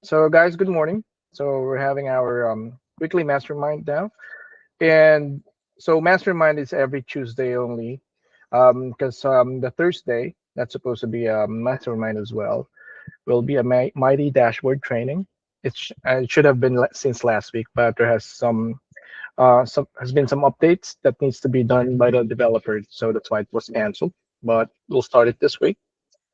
So, guys, good morning. So, we're having our weekly mastermind now, and so mastermind is every Tuesday only, because the Thursday that's supposed to be a mastermind as well will be a mighty dashboard training. It should have been since last week, but there has some has been some updates that needs to be done by the developer, so that's why it was canceled. But we'll start it this week.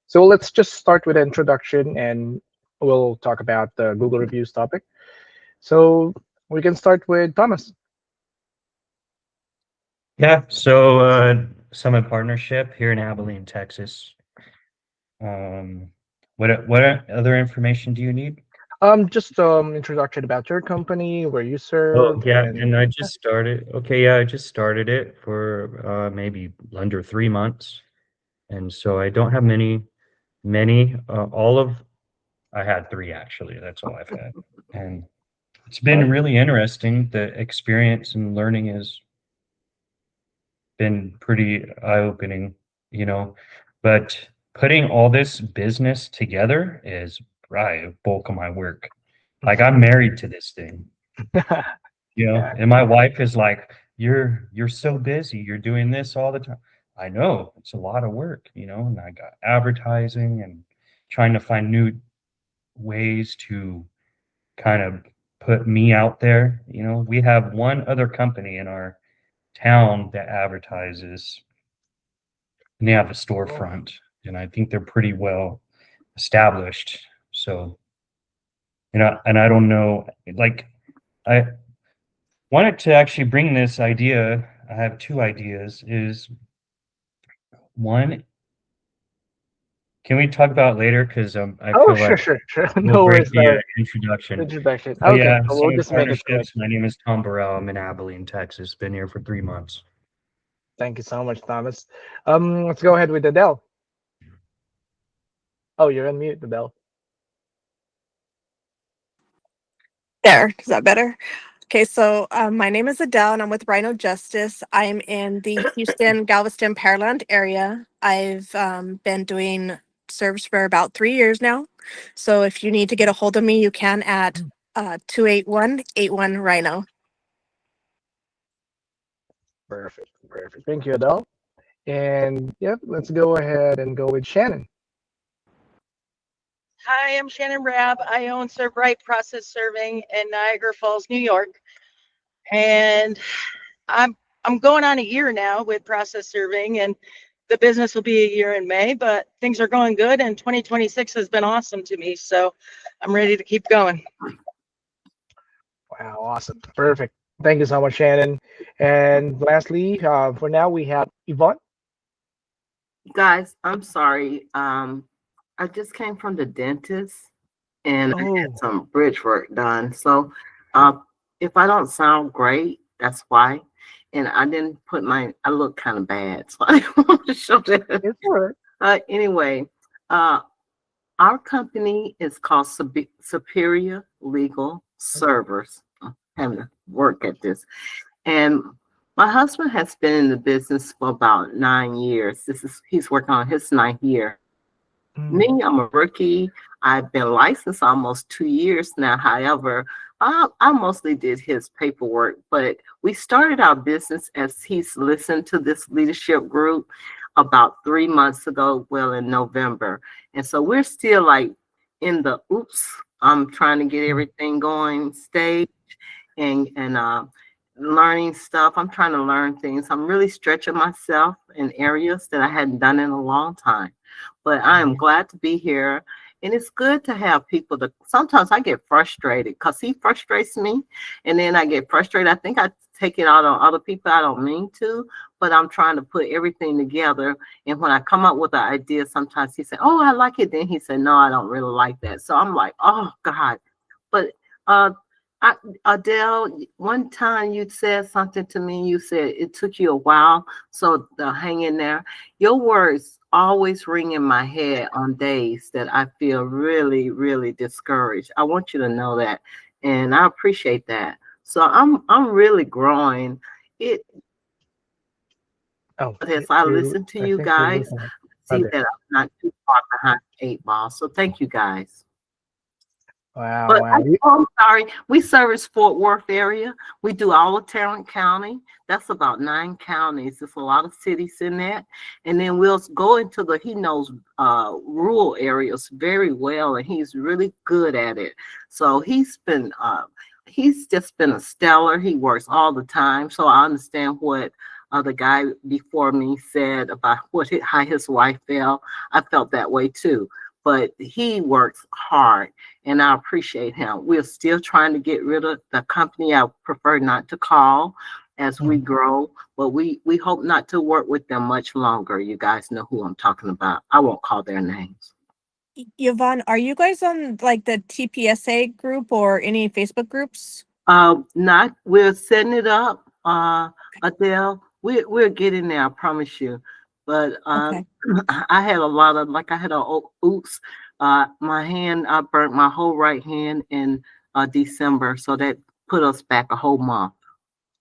So let's just start with an introduction and we'll talk about the Google reviews topic. So we can start with Thomas. Yeah, so Summit Partnership here in Abilene, Texas. What other information do you need? Just introduction about your company, where you Oh, serve, yeah, and and I just started. Okay, yeah, I just started it for maybe under 3 months, and so I don't have many. All of I had three actually. That's all I've had, and it's been well, really interesting. The experience and learning has been pretty eye-opening, you know. But putting all this business together is right, a bulk of my work. Like I'm married to this thing, yeah, and my wife is like, you're so busy, you're doing this all the time. I know it's a lot of work, and I got advertising and trying to find new ways to kind of put me out there. We have one other company in our town that advertises and they have a well, storefront, and I think they're pretty well established. So, and I don't know, like I wanted to actually bring this idea. I have two ideas. Is one, can we talk about it later? Because I oh, feel sure, like sure, sure. we'll No break worries. the introduction. Introduction. Oh Okay, yeah, so we'll Summit just make it quick. Partnerships. My name is Tom Barrell. I'm in Abilene, Texas. Been here for 3 months. Thank you so much, Thomas. Let's go ahead with Adele. Oh, you're on mute, Adele. There, is that better? Okay, so my name is Adele and I'm with Rhino Justice. I'm in the Houston, Galveston, Pearland area. I've been doing service for about 3 years now. So if you need to get a hold of me, you can at 281 Rhino. Perfect, perfect. Thank you, Adele. And yep, let's go ahead and go with Shannon. Hi, I'm Shannon Raab. I own ServeRight Process Serving in Niagara Falls, New York, and I'm going on a year now with Process Serving, and the business will be a year in May. But things are going good, and 2026 has been awesome to me, so I'm ready to keep going. Wow, awesome. Perfect. Thank you so much, Shannon. And lastly, for now, we have Yvonne. Guys, I'm sorry. I just came from the dentist and I had Oh, some bridge work done. So, uh, if I don't sound great, that's why. And I didn't put I look kind of bad, so I want to show that. it's all right. Anyway, uh, our company is called Superior Legal Servers. I'm having to work at this. And my husband has been in the business for about 9 years. He's working on his ninth year. Me, Mm. I'm a rookie. I've been licensed almost 2 years now. However, I mostly did his paperwork, but we started our business as he's listened to this leadership group about 3 months ago, well, in November. And so we're still like in the oops, I'm trying to get everything going stage and learning stuff. I'm trying to learn things. I'm really stretching myself in areas that I hadn't done in a long time. But I am glad to be here. And it's good to have people that sometimes I get frustrated because he frustrates me. And then I get frustrated. I think I take it out on other people. I don't mean to, but I'm trying to put everything together. And when I come up with an idea, sometimes he said, oh, I like it. Then he said, no, I don't really like that. So I'm like, oh, God. But uh, Adele, one time you said something to me. You said it took you a while. So hang in there. Your words always ring in my head on days that I feel really, really discouraged. I want you to know that, and I appreciate that. So I'm really growing. It Oh, as I you. listen to I you think you're guys, losing it. Oh, see there. that I'm not too far behind the 8 ball. So thank you guys. Wow, But wow. I'm sorry, we service Fort Worth area. We do all of Tarrant County. That's about 9 counties. There's a lot of cities in that. And then we'll go into he knows rural areas very well, and he's really good at it. So he's just been a stellar. He works all the time. So I understand what the guy before me said about how his wife felt. I felt that way too. But he works hard, and I appreciate him. We're still trying to get rid of the company. I prefer not to call as we grow, but we hope not to work with them much longer. You guys know who I'm talking about. I won't call their names. Yvonne, are you guys on like the TPSA group or any Facebook groups? We're setting it up, Adele. We're getting there, I promise you. But Okay. I had a lot of, like I had a oops. My hand, I burnt my whole right hand in December, so that put us back a whole month.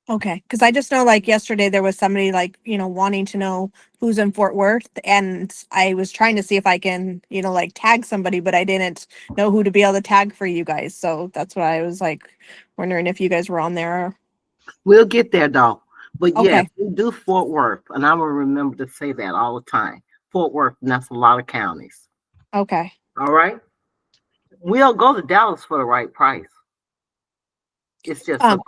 Okay, because I just know like yesterday there was somebody like, wanting to know who's in Fort Worth, and I was trying to see if I can, like tag somebody, but I didn't know who to be able to tag for you guys. So that's why I was like wondering if you guys were on there. We'll get there, though. But Okay. yes, we do Fort Worth, and I will remember to say that all the time. Fort Worth, and that's a lot of counties. Okay. All right. We'll go to Dallas for the right price. It's just about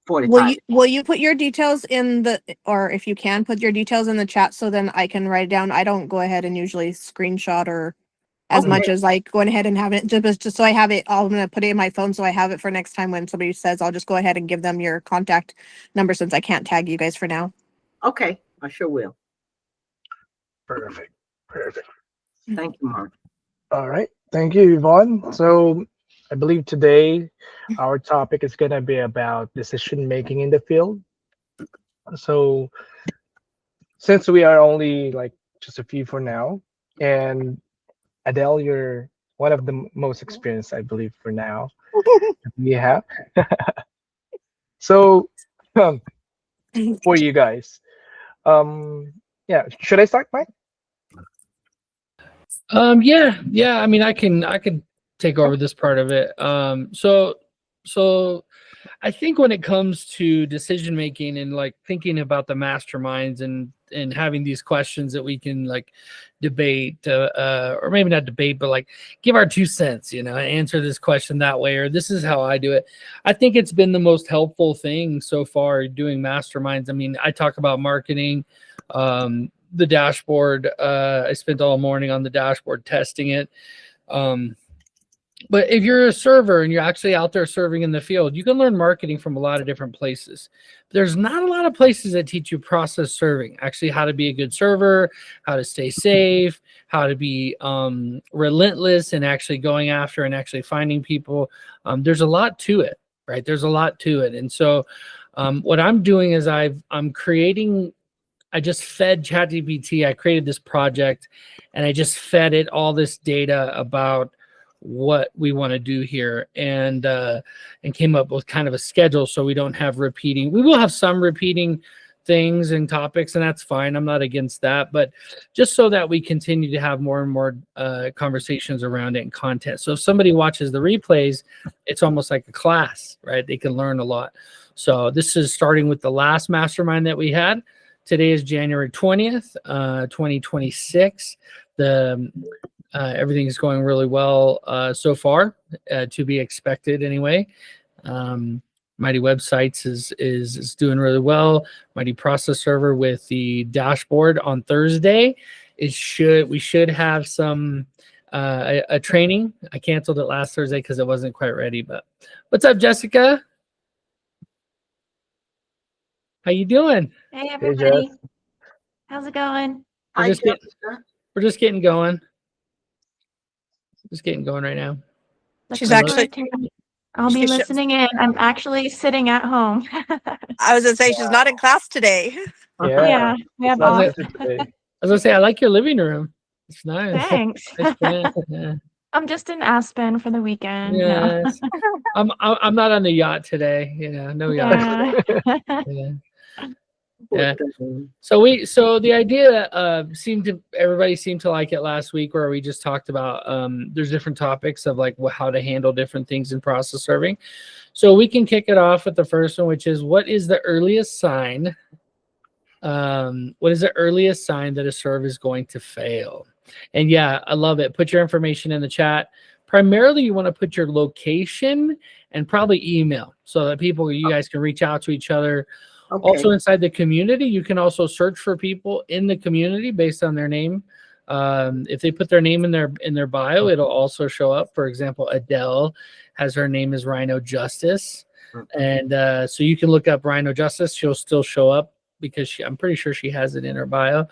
45. Will you put your details in or if you can put your details in the chat so then I can write it down? I don't go ahead and usually screenshot or as Okay. much as like going ahead and having it just so I have it. I'm gonna put it in my phone so I have it for next time when somebody says. I'll just go ahead and give them your contact number since I can't tag you guys for now. Okay, I sure will. Perfect. Thank you, Mark. All right. Thank you, Yvonne. So I believe today our topic is going to be about decision making in the field. So since we are only like just a few for now, and Adele, you're one of the most experienced, I believe, for now that we have. So for you guys, yeah, should I start, Mike? Yeah. I mean, I can take over this part of it. So I think when it comes to decision making and like thinking about the masterminds and having these questions that we can like debate, or maybe not debate, but like give our 2 cents, answer this question that way, or this is how I do it. I think it's been the most helpful thing so far doing masterminds. I mean, I talk about marketing, the dashboard. I spent all morning on the dashboard testing it. But if you're a server and you're actually out there serving in the field, you can learn marketing from a lot of different places. There's not a lot of places that teach you process serving, actually how to be a good server, how to stay safe, how to be relentless and actually going after and actually finding people. There's a lot to it, right? There's a lot to it. And so what I'm doing is I'm creating, I just fed ChatGPT. I created this project and I just fed it all this data about what we want to do here and came up with kind of a schedule so we don't have repeating. We will have some repeating things and topics, and that's fine. I'm not against that, but just so that we continue to have more and more conversations around it and content. So if somebody watches the replays, it's almost like a class, right? They can learn a lot. So this is starting with the last mastermind that we had. Today is January 20th, 2026. Everything is going really well so far, to be expected anyway. Mighty Websites is doing really well. Mighty Process Server with the dashboard on Thursday. We should have some a training. I canceled it last Thursday because it wasn't quite ready. But what's up, Jessica? How you doing? Hey Hey, everybody, Jess. how's it going? Hi, Just get- Jessica. We're just getting going. Just getting going right now. She's Looking actually- forward to it. I'll be She's- listening in. I'm actually sitting at home. I was gonna say she's not in class today. Yeah, we have Not off. listed today. I was gonna say I like your living room. It's nice. Thanks. Nice plan. Yeah. I'm just in Aspen for the weekend. Yes. I'm not on the yacht today. No yacht. Yeah. Yeah. Yeah. So the idea everybody seemed to like it last week, where we just talked about there's different topics of like how to handle different things in process serving. So we can kick it off with the first one, which is what is the earliest sign? What is the earliest sign that a serve is going to fail? And yeah, I love it. Put your information in the chat. Primarily, you want to put your location and probably email so that you guys can reach out to each other. Okay. Also inside the community, you can also search for people in the community based on their name. If they put their name in their bio, it'll also show up. For example, Adele has her name as Rhino Justice. And so you can look up Rhino Justice. She'll still show up because I'm pretty sure she has it in her bio.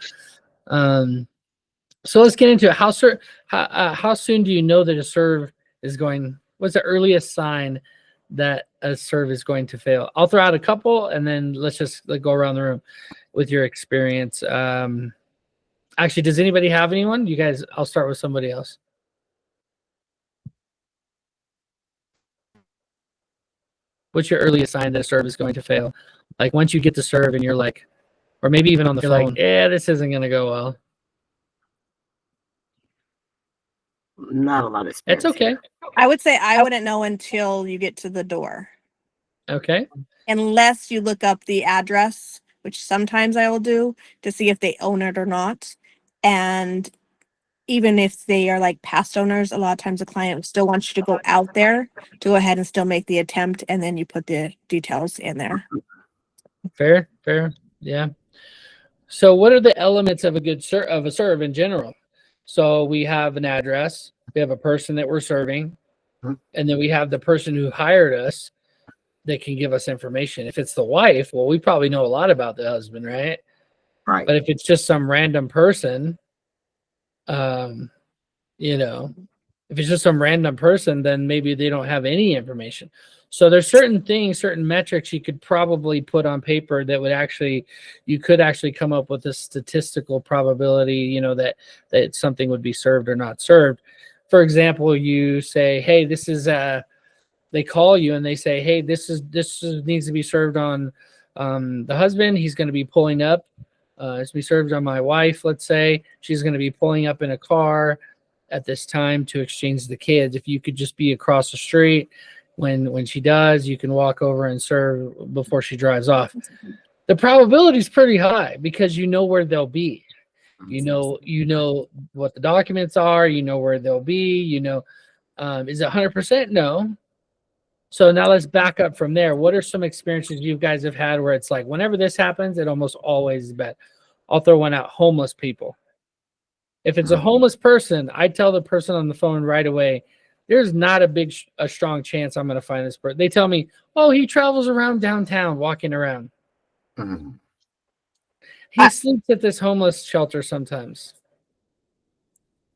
So let's get into it. How soon do you know that a serve is going? What's the earliest sign that a serve is going to fail? I'll throw out a couple, and then let's just go around the room with your experience. Actually, does anybody have anyone? You guys, I'll start with somebody else. What's your earliest sign that a serve is going to fail? Like once you get the serve and you're like, or maybe even on the phone, yeah, this isn't going to go well. Not a lot of experience. It's okay. I would say I wouldn't know until you get to the door. Okay. Unless you look up the address, which sometimes I will do to see if they own it or not. And even if they are like past owners, a lot of times the client still wants you to go out there to go ahead and still make the attempt, and then you put the details in there. Fair. Yeah. So what are the elements of a serve in general? So we have an address, we have a person that we're serving, and then we have the person who hired us that can give us information. If it's the wife, well, we probably know a lot about the husband, right? Right. But if it's just some random person, if it's just some random person, then maybe they don't have any information. So there's certain things, certain metrics you could probably put on paper that you could actually come up with a statistical probability, that something would be served or not served. For example, you say, hey, this is they call you and they say, hey, this needs to be served on the husband. He's going to be pulling up. It's going to be served on my wife. Let's say she's going to be pulling up in a car at this time to exchange the kids. If you could just be across the street when she does, you can walk over and serve before she drives off. The probability is pretty high because you know where they'll be. You know what the documents are. You know where they'll be. Is it 100%? No. So now let's back up from there. What are some experiences you guys have had where it's like whenever this happens, it almost always is bad? I'll throw one out. Homeless people. If it's a homeless person, I tell the person on the phone right away, there's not a strong chance I'm going to find this person. They tell me, oh, he travels around downtown, walking around. Mm-hmm. He sleeps at this homeless shelter sometimes.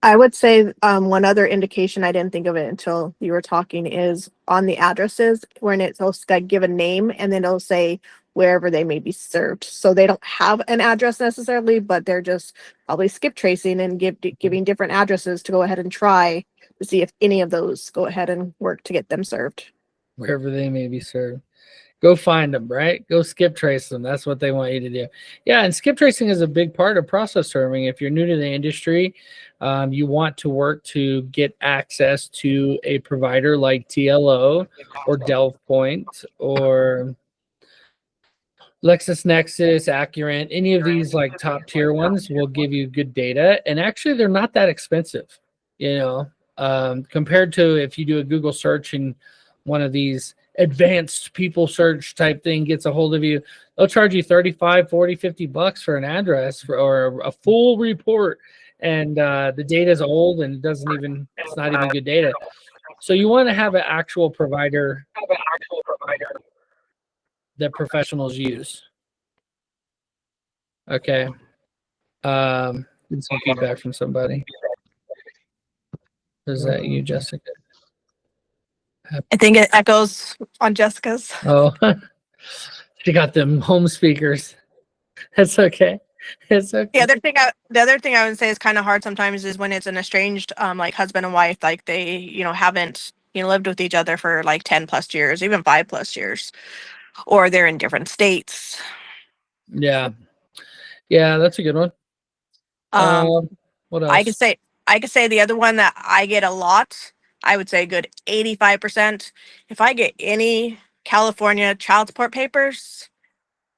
I would say one other indication, I didn't think of it until you were talking, is on the addresses when it'll give a name and then it'll say wherever they may be served. So they don't have an address necessarily, but they're just probably skip tracing and giving different addresses to go ahead and try to see if any of those go ahead and work to get them served. Wherever they may be served. Go find them, right? Go skip trace them. That's what they want you to do. Yeah, and skip tracing is a big part of process serving. If you're new to the industry, you want to work to get access to a provider like TLO or DelphPoint or LexisNexis, Accurant. Any of these like top tier ones will give you good data. And actually, they're not that expensive, compared to if you do a Google search and one of these advanced people search type thing gets a hold of you, they'll charge you $35, $40, $50 for an address or a full report. And the data is old and it's not even good data. So you want to have an actual provider that professionals use. Okay. Get some feedback from somebody. Is that you, Jessica? I think it echoes on Jessica's. Oh, she got them home speakers. That's okay. It's okay. The other thing I would say is kind of hard sometimes is when it's an estranged, like husband and wife, like they, haven't, lived with each other for like 10 plus years, even 5 plus years, or they're in different states. Yeah. Yeah, that's a good one. What else? I could say the other one that I get a lot, I would say a good 85%. If I get any California child support papers,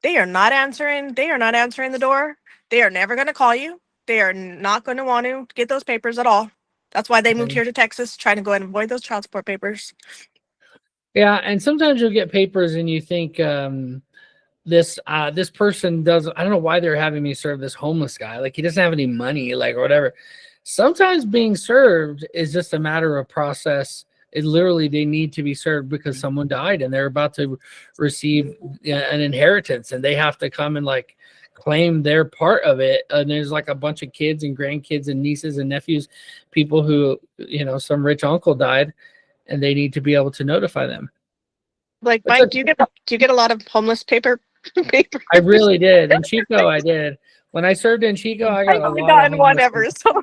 they are not answering. They are not answering the door. They are never going to call you. They are not going to want to get those papers at all. That's why they moved here to Texas, trying to go and avoid those child support papers. Yeah, and sometimes you'll get papers and you think this person does. I don't know why they're having me serve this homeless guy. Like he doesn't have any money, like or whatever. Sometimes being served is just a matter of process. It literally they need to be served because someone died and they're about to receive an inheritance and they have to come and like claim their part of it. And there's like a bunch of kids and grandkids and nieces and nephews, people who, you know, some rich uncle died and they need to be able to notify them. Like, Mike, do you get a lot of homeless papers? I really did. In Chico, I did. When I served in Chico, I got I've a only lot gotten of one homeless ever, so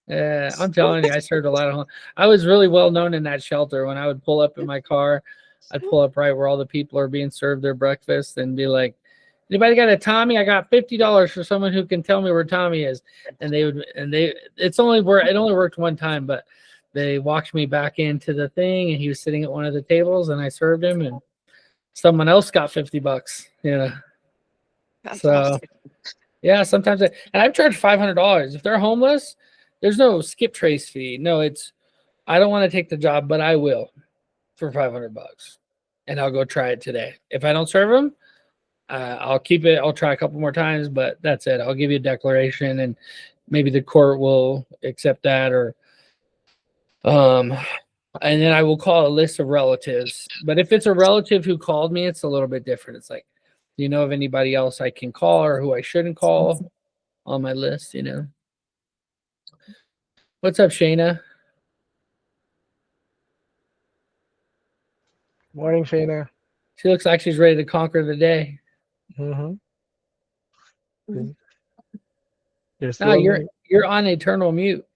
Yeah, I'm telling you, I served a lot of I was really well known in that shelter. When I would pull up in my car, I'd pull up right where all the people are being served their breakfast and be like, anybody got a Tommy? I got $50 for someone who can tell me where Tommy is. And it only worked one time, but they walked me back into the thing and he was sitting at one of the tables and I served him and someone else got $50, you know. that's So awesome. yeah, sometimes and I've charged $500. If they're homeless, there's no skip trace fee. No, it's I don't want to take the job, but I will for $500, and I'll go try it today. If I don't serve them, I'll keep it. I'll try a couple more times, but that's it. I'll give you a declaration, and maybe the court will accept that, or and then I will call a list of relatives. But if it's a relative who called me, it's a little bit different. It's like, do you know of anybody else I can call or who I shouldn't call on my list? You know. What's up, Shayna? Morning, Shayna. She looks like she's ready to conquer the day. Mm-hmm. No, you're on eternal mute.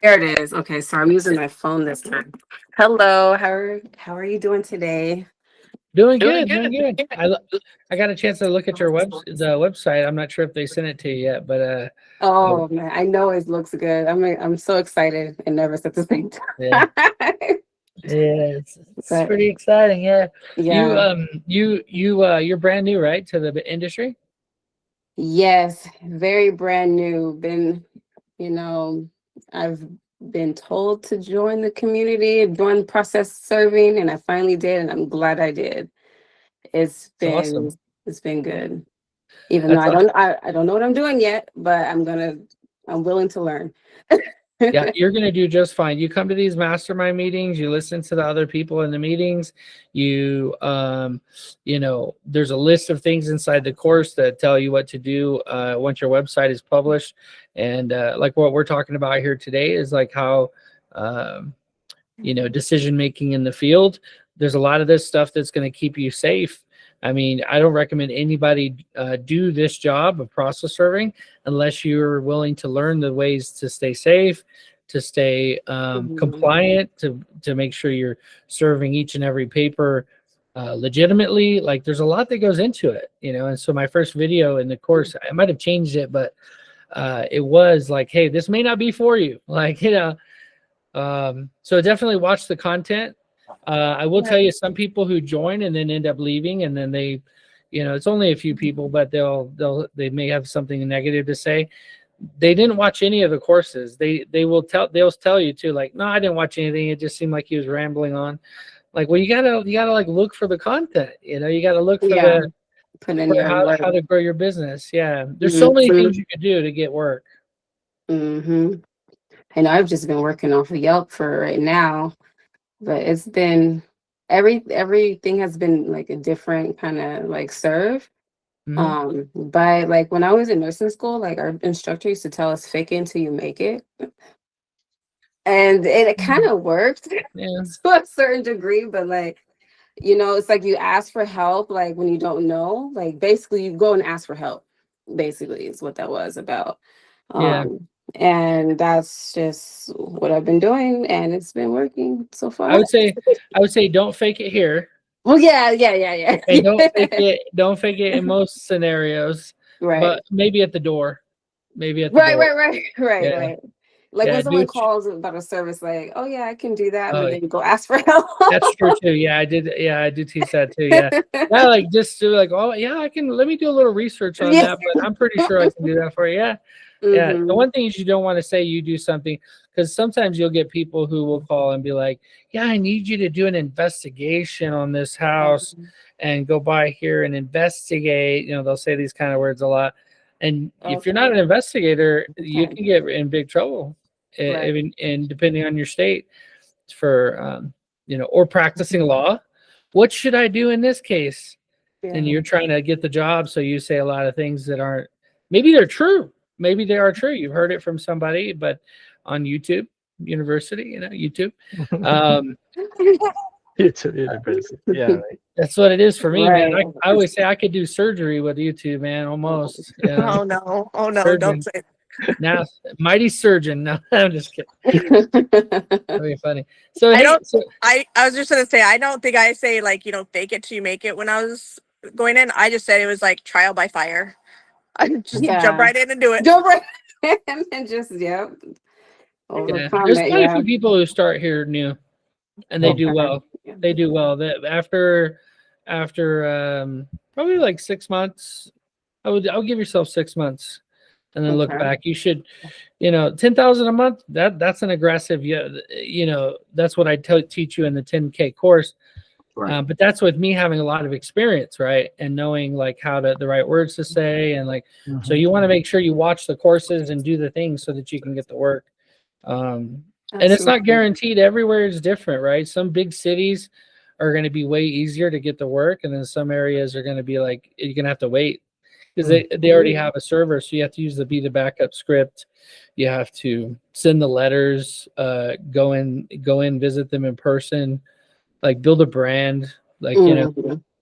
There it is. Okay, so I'm using my phone this time. Hello, how are you doing today? Doing good. I got a chance to look at your the website. I'm not sure if they sent it to you yet, but Oh man, I know it looks good. I'm so excited and nervous at the same time. yeah, it's But- pretty exciting. Yeah. Yeah. You're brand new, right, to the industry? Yes, very brand new. I've been told to join the community, join process serving, and I finally did, and I'm glad I did. It's awesome. been good. Even though I don't know what I'm doing yet, but I'm willing to learn. Yeah, you're going to do just fine. You come to these mastermind meetings, you listen to the other people in the meetings, there's a list of things inside the course that tell you what to do once your website is published. And like what we're talking about here today is like how, decision making in the field. There's a lot of this stuff that's going to keep you safe. I mean, I don't recommend anybody do this job of process serving unless you're willing to learn the ways to stay safe, to stay compliant, to make sure you're serving each and every paper legitimately. Like there's a lot that goes into it, and so my first video in the course, I might have changed it, but it was like, hey, this may not be for you. Like, so definitely watch the content. I will tell you, some people who join and then end up leaving, and then they, it's only a few people, but they may have something negative to say. They didn't watch any of the courses. They'll tell you too, like, no, I didn't watch anything. It just seemed like he was rambling on. Like, well, you gotta like look for the content. You gotta look for how to grow your business. Yeah, there's so many things you can do to get work. Mm-hmm. I know I've just been working off of Yelp for right now. But it's been everything has been like a different kind of like serve. Mm-hmm. But like when I was in nursing school, like our instructor used to tell us fake it until you make it. And it kind of worked to a certain degree, but like, it's like you ask for help, like when you don't know, like basically you go and ask for help, basically is what that was about. And that's just what I've been doing, and it's been working so far. I would say don't fake it here. Well, yeah. And don't fake it in most scenarios, Right. but maybe at the door. Maybe at the Right, door. right. Like Yeah, when someone dude. calls about a service, like, oh yeah, I can do that, Oh, but then you go ask for help. that's true too. Yeah, I did. Yeah, I did teach that too. Yeah. Yeah, like just do like, oh yeah, I can. Let me do a little research on Yeah. that, but I'm pretty sure I can do that for you. Yeah. Yeah. The Mhm. one thing is you don't want to say you do something, because sometimes you'll get people who will call and be like, yeah, I need you to do an investigation on this house and go by here and investigate. You know, they'll say these kind of words a lot. And if you're not an investigator, you can get in big trouble. Right. Even and depending on your state for or practicing law. What should I do in this case? And Yeah. you're trying to get the job, so you say a lot of things that aren't, maybe they're true. Maybe they are true. You've heard it from somebody, but on YouTube University, YouTube. YouTube University. Yeah. Right. That's what it is for me, man. Right. I always say I could do surgery with YouTube, man, almost. You know? Oh no, Surgeon. don't say. Now, mighty surgeon. No, I'm just kidding. That'd be funny. So I hey, don't- so- I was just gonna say, I don't think I say like, fake it till you make it when I was going in. I just said it was like trial by fire. I just jump right in and do it. Jump right in and just yeah. overcome There's it. quite a Yeah. few people who start here new, and they do well. They do well. That after probably like 6 months, I'll give yourself 6 months, and then look back. You should, 10,000 a month. That's an aggressive. That's what I teach you in the 10K course. Right. But that's with me having a lot of experience, right, and knowing like the right words to say, and like so you want to make sure you watch the courses and do the things so that you can get the work. And it's not guaranteed. Everywhere is different, right? Some big cities are going to be way easier to get the work, and then some areas are going to be like you're going to have to wait because they already have a server, so you have to use the backup script. You have to send the letters, go in, visit them in person, like build a brand, like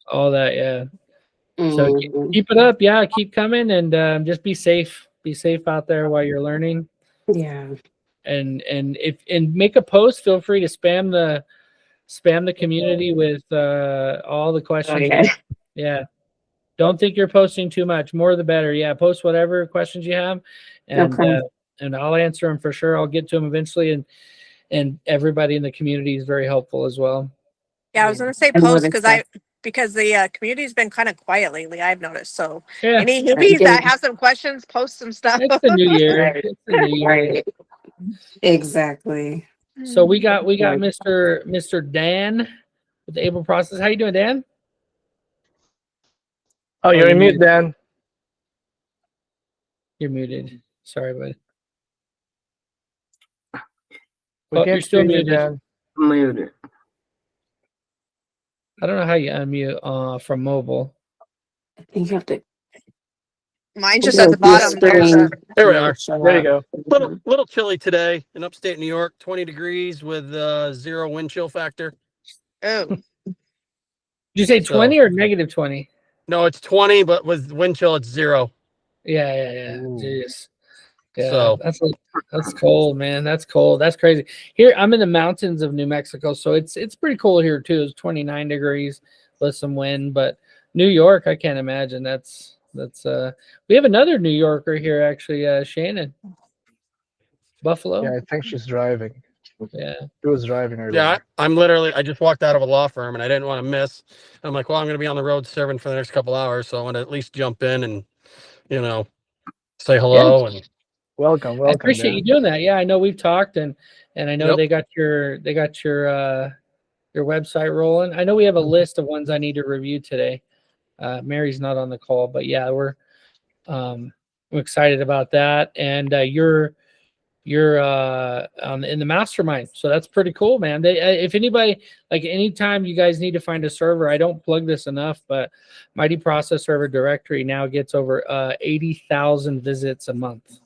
all that. Yeah. So keep it up. Yeah, keep coming, and just be safe. Be safe out there while you're learning. Yeah. And make a post. Feel free to spam the community with all the questions. Okay. Yeah. Don't think you're posting too much. More the better. Yeah. Post whatever questions you have, and I'll answer them for sure. I'll get to them eventually, and everybody in the community is very helpful as well. Yeah, I was gonna say post because the community's been kind of quiet lately. I've noticed. So any newbies that have some questions, post some stuff. It's the new year. It's the new year. Right. Exactly. So we got Mr. Dan with the Able Process. How you doing, Dan? Oh, you're in mute, Dan. You're muted. Sorry, bud. You're still muted, Dan. Muted. I don't know how you unmute from mobile. I think you have to. Mine's just at the bottom. There we are. There you go. Little chilly today in upstate New York, 20 degrees with 0 wind chill factor. Oh. Did you say 20 or negative 20? No, it's 20, but with wind chill, it's 0. Yeah. Jeez. Yeah, So that's cold, man. That's cold. That's crazy. Here, I'm in the mountains of New Mexico, so it's pretty cold here too. It's 29 degrees with some wind, but New York, I can't imagine. That's we have another New Yorker here actually, Shannon. Buffalo. Yeah, I think she's driving. Yeah. She was driving earlier. yeah, I just walked out of a law firm and I didn't want to miss. I'm like, well, I'm going to be on the road serving for the next couple hours, so I want to at least jump in and say hello and Welcome. I appreciate you doing that. Yeah, I know we've talked, and I know they got your website rolling. I know we have a list of ones I need to review today. Mary's not on the call, but yeah, I'm excited about that. And you're in the mastermind, so that's pretty cool, man. If anybody, like anytime you guys need to find a server, I don't plug this enough, but Mighty Process Server directory now gets over 80,000 visits a month.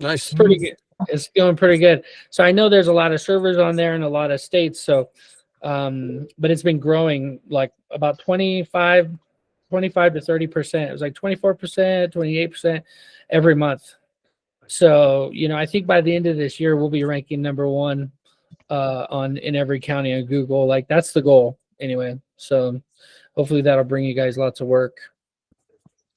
nice. It's pretty good. It's going pretty good. So I know there's a lot of servers on there in a lot of states. So, but it's been growing like about 25 to 30%. It was like 24%, 28% every month. So, I think by the end of this year, we'll be ranking number one in every county on Google. Like that's the goal, anyway. So hopefully that'll bring you guys lots of work.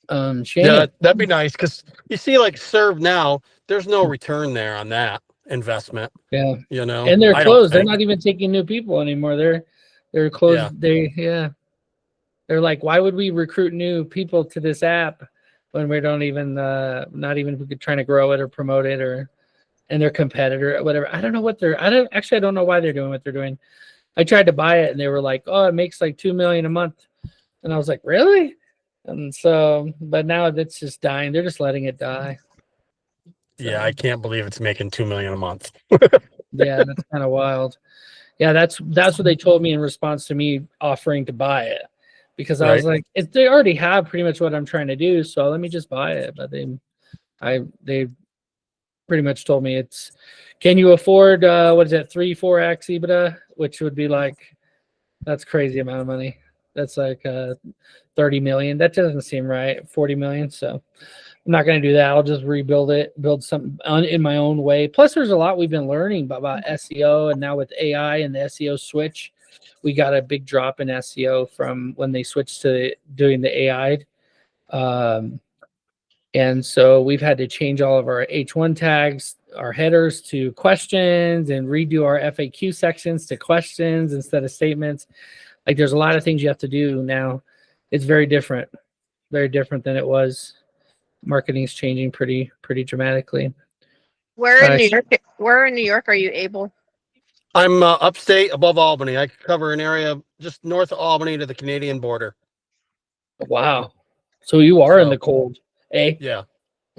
Shannon. Yeah, that'd be nice because you see, like Serve now, there's no return there on that investment. Yeah, you know, and they're I don't closed. They're think. not even taking new people anymore. They're closed. They're like, why would we recruit new people to this app when we don't even not even trying to grow it or promote it and their competitor or whatever. I don't know what I don't know why they're doing what they're doing. I tried to buy it and they were like, oh, it makes like $2 million a month. And I was like, really? And so, but now it's just dying. They're just letting it die. So, yeah, I can't believe it's making $2 million a month. yeah, that's kind of wild. Yeah, that's what they told me in response to me offering to buy it, because I was like, they already have pretty much what I'm trying to do, so let me just buy it. But they pretty much told me can you afford what is it, 3-4x EBITDA, which would be like, that's crazy amount of money. That's like 30 million. That doesn't seem right. 40 million. So I'm not going to do that. I'll just rebuild it, build something in my own way. Plus, there's a lot we've been learning about SEO, and now with AI and the SEO switch, we got a big drop in SEO from when they switched to doing the AI. And so we've had to change all of our H1 tags, our headers to questions, and redo our FAQ sections to questions instead of statements. Like, there's a lot of things you have to do now. It's very different than it was. Marketing's changing pretty dramatically. Where in New York are you able? I'm upstate above Albany. I cover an area just north of Albany to the Canadian border. Wow. So you are in the cold, eh? Yeah.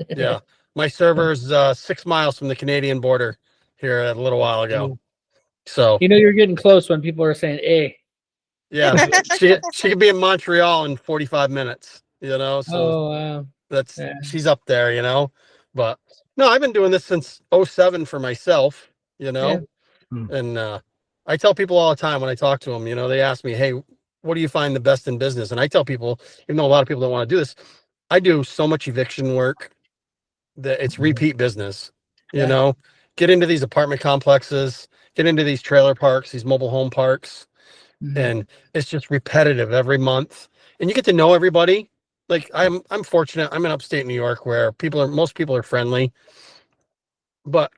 Yeah. My server's 6 miles from the Canadian border here a little while ago. So you're getting close when people are saying, eh. Yeah. she could be in Montreal in 45 minutes, So she's up there, But no, I've been doing this since 2007 for myself, And I tell people all the time when I talk to them, they ask me, hey, what do you find the best in business? And I tell people, even though a lot of people don't want to do this, I do so much eviction work that it's repeat business, get into these apartment complexes, get into these trailer parks, these mobile home parks. And it's just repetitive every month, and you get to know everybody. Like, I'm fortunate. I'm in upstate New York where most people are friendly, but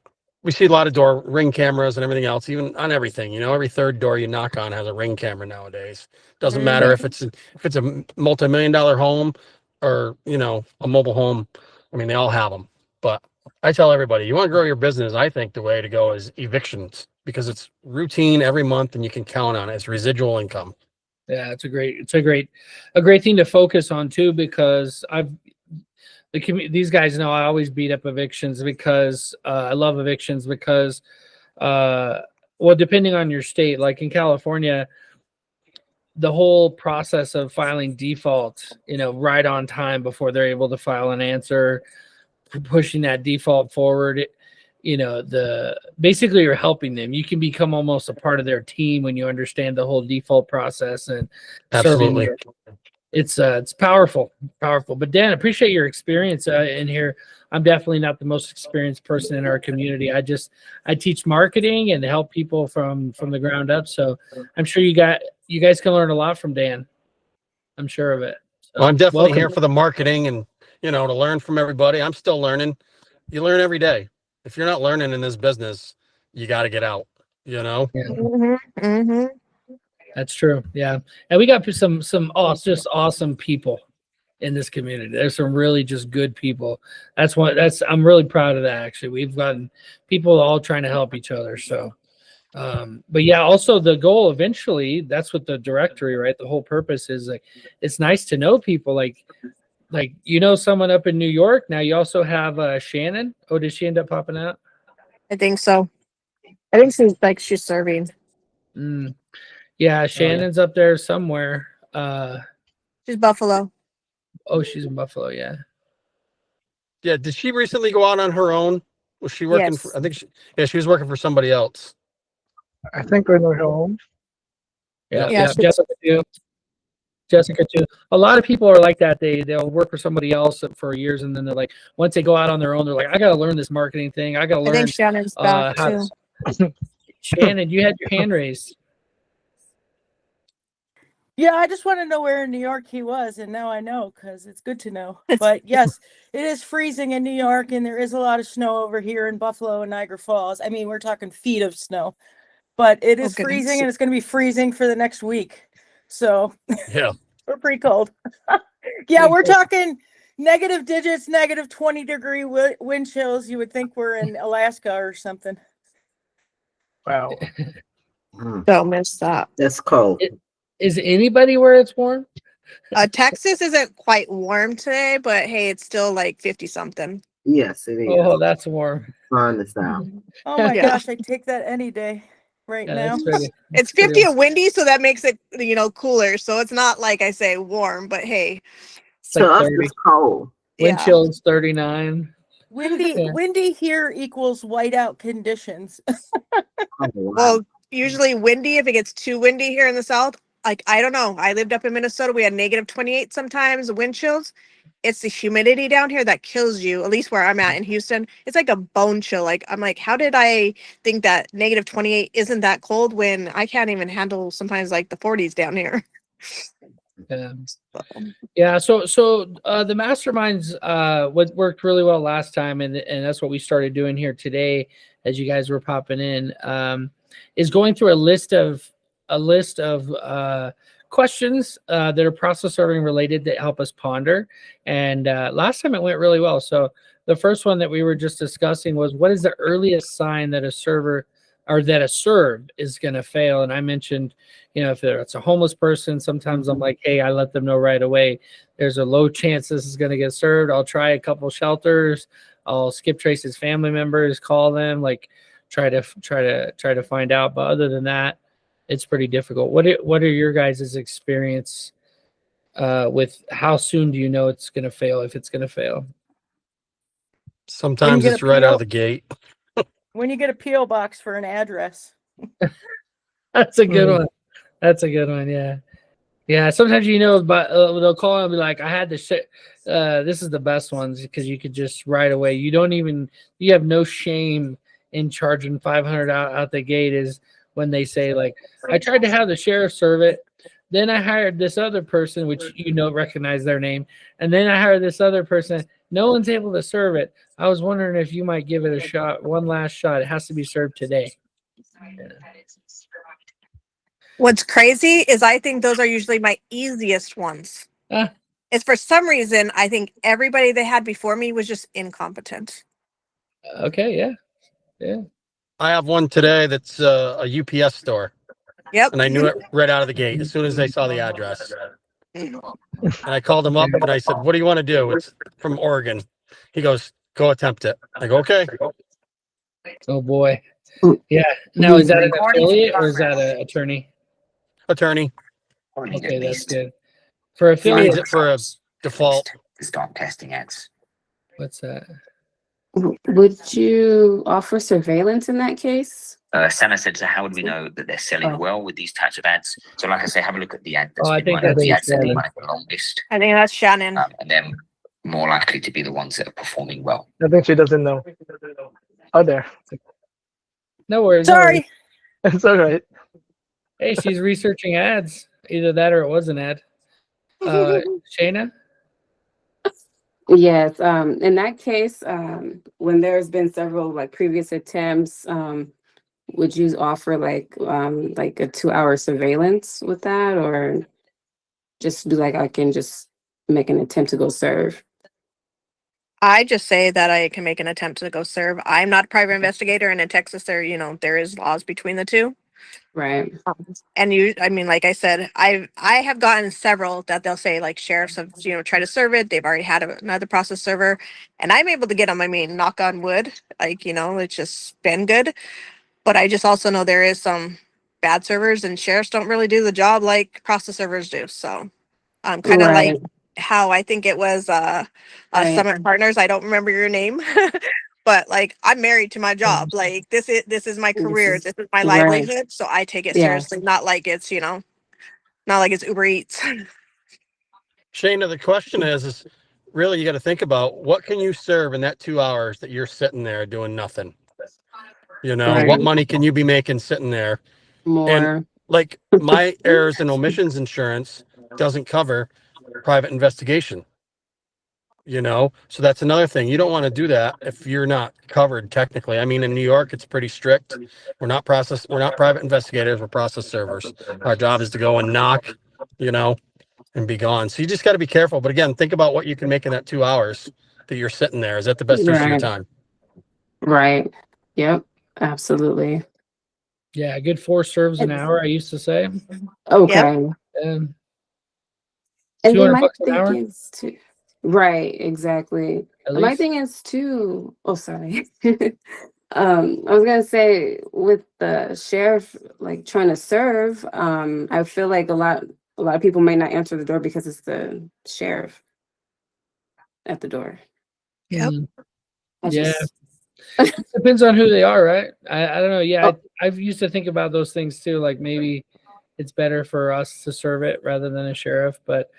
we see a lot of ring cameras and everything else, even on everything. Every third door you knock on has a ring camera nowadays. Doesn't matter if it's a multi-million-dollar home or a mobile home. I mean, they all have them. But I tell everybody, you want to grow your business, I think the way to go is evictions, because it's routine every month and you can count on it. It's residual income. Yeah, it's a great thing to focus on too, because these guys know I always beat up evictions because I love evictions because depending on your state, like in California, the whole process of filing default, right on time before they're able to file an answer, pushing that default forward, basically you're helping them. You can become almost a part of their team when you understand the whole default process and absolutely. It's powerful. But Dan, appreciate your experience in here. I'm definitely not the most experienced person in our community. I teach marketing and help people from the ground up. So I'm sure you guys can learn a lot from Dan. I'm sure of it. So, well, I'm definitely here for the marketing and to learn from everybody. I'm still learning. You learn every day. If you're not learning in this business, you got to get out. Yeah. That's true. Yeah. And we got some just awesome people in this community. There's some really just good people. I'm really proud of that. Actually, we've gotten people all trying to help each other. So, but yeah, also the goal eventually, that's what the directory, right? The whole purpose is like, it's nice to know people like someone up in New York. Now you also have Shannon. Oh, did she end up popping out? I think so. I think she's serving. Yeah, Shannon's up there somewhere. She's Buffalo. Oh, she's in Buffalo. Yeah. Yeah. Did she recently go out on her own? Was she working? Yes. I think she was working for somebody else. I think on her own. Yeah. Jessica too. A lot of people are like that. They'll work for somebody else for years, and then they're like, once they go out on their own, they're like, I got to learn this marketing thing. I got to learn. I think Shannon's back too. Shannon, you had your hand raised. Yeah, I just want to know where in New York he was, and now I know because it's good to know. But yes, it is freezing in New York, and there is a lot of snow over here in Buffalo and Niagara Falls. I mean, we're talking feet of snow, but it is freezing, and it's going to be freezing for the next week. So Yeah, we're pretty cold. Yeah, we're talking negative digits, negative 20-degree wind chills. You would think we're in Alaska or something. Wow. Don't miss that. That's cold. Is anybody where it's warm? Texas isn't quite warm today, but hey, it's still like 50 something. Yes, it is. Oh, that's warm. Sun is out. Oh my Yeah. gosh, I take that any day right now. It's 50 and windy, so that makes it, cooler. So it's not like I say warm, but hey. It's like To us, 30. it's cold. Wind chill is 39. Windy here equals whiteout conditions. Well, usually windy, if it gets too windy here in the south, like, I don't know. I lived up in Minnesota. We had negative 28 sometimes, wind chills. It's the humidity down here that kills you, at least where I'm at in Houston. It's like a bone chill. Like, I'm like, how did I think that negative 28 isn't that cold when I can't even handle sometimes like the 40s down here? Yeah. Yeah. So the masterminds what worked really well last time, and that's what we started doing here today as you guys were popping in, is going through a list of questions that are process serving related that help us ponder. And last time it went really well. So the first one that we were just discussing was, what is the earliest sign that a server or that a serve is going to fail? And I mentioned, if it's a homeless person, sometimes I'm like, hey, I let them know right away. There's a low chance this is going to get served. I'll try a couple shelters. I'll skip trace his family members, call them, like try to find out. But other than that, it's pretty difficult. What are your guys' experience with how soon do you know it's going to fail, if it's going to fail? Sometimes it's right out of the gate. When you get a P.O. box for an address. That's a good one. That's a good one. Yeah. Yeah. Sometimes, but they'll call and be like, I had to shit. This is the best ones because you could just right away. You have no shame in charging $500 out the gate, is when they say, like, I tried to have the sheriff serve it. Then I hired this other person, which recognize their name. And then I hired this other person. No one's able to serve it. I was wondering if you might give it a shot. One last shot. It has to be served today. Yeah. What's crazy is I think those are usually my easiest ones. It's for some reason, I think everybody they had before me was just incompetent. Okay. Yeah. Yeah. I have one today that's a UPS store. Yep. And I knew it right out of the gate as soon as they saw the address. And I called him up and I said, what do you want to do? It's from Oregon. He goes, go attempt it. I go, okay. Oh boy. Yeah. Now, is that an affiliate or is that an attorney? Attorney. Okay, that's good. For affiliate, for a default. To start testing ads. What's that? Would you offer surveillance in that case? Sana said, so how would we know that they're selling well with these types of ads? So like I say, have a look at the ad. I think that's the ads that are the longest. I think that's Shannon. And then more likely to be the ones that are performing well. I think she doesn't know. Oh, there. No worries. Sorry. It's all right. Hey, she's researching ads. Either that or it was an ad. Shayna? Yes. In that case, when there's been several previous attempts, would you offer like a 2-hour surveillance with that, or just do I can just make an attempt to go serve? I just say that I can make an attempt to go serve. I'm not a private investigator, and in Texas, there is laws between the two. Right. And like I said, I have gotten several that they'll say like sheriffs have try to serve it. They've already had another process server, and I'm able to get them. I mean, knock on wood, it's just been good. But I just also know there is some bad servers, and sheriffs don't really do the job like process servers do. So kind of like how I think it was Summit Partners. I don't remember your name. But I'm married to my job. Like this is my career. This is my livelihood. So I take it seriously. Not like it's not like it's Uber Eats. Shayna, the question is really you got to think about what can you serve in that 2 hours that you're sitting there doing nothing. What money can you be making sitting there? More. like my errors and omissions insurance doesn't cover private investigation. You know, so that's another thing. You don't want to do that if you're not covered technically. I mean, in New York, it's pretty strict. We're not private investigators, we're process servers. Our job is to go and knock, you know, and be gone. So you just got to be careful. But again, think about what you can make in that 2 hours that you're sitting there. Is that the best use of your time? Right. Yep. Absolutely. Yeah, a good 4 serves an hour, I used to say. Okay. And And then 200 my bucks an hour. thing is too, right, exactly. At And my least. thing is too, oh, sorry. I was gonna say with the sheriff like trying to serve, I feel like a lot of people might not answer the door because it's the sheriff at the door. Yep. I Yeah. just Depends on who they are, right? I don't know. Yeah, I've used to think about those things too. Like maybe it's better for us to serve it rather than a sheriff. But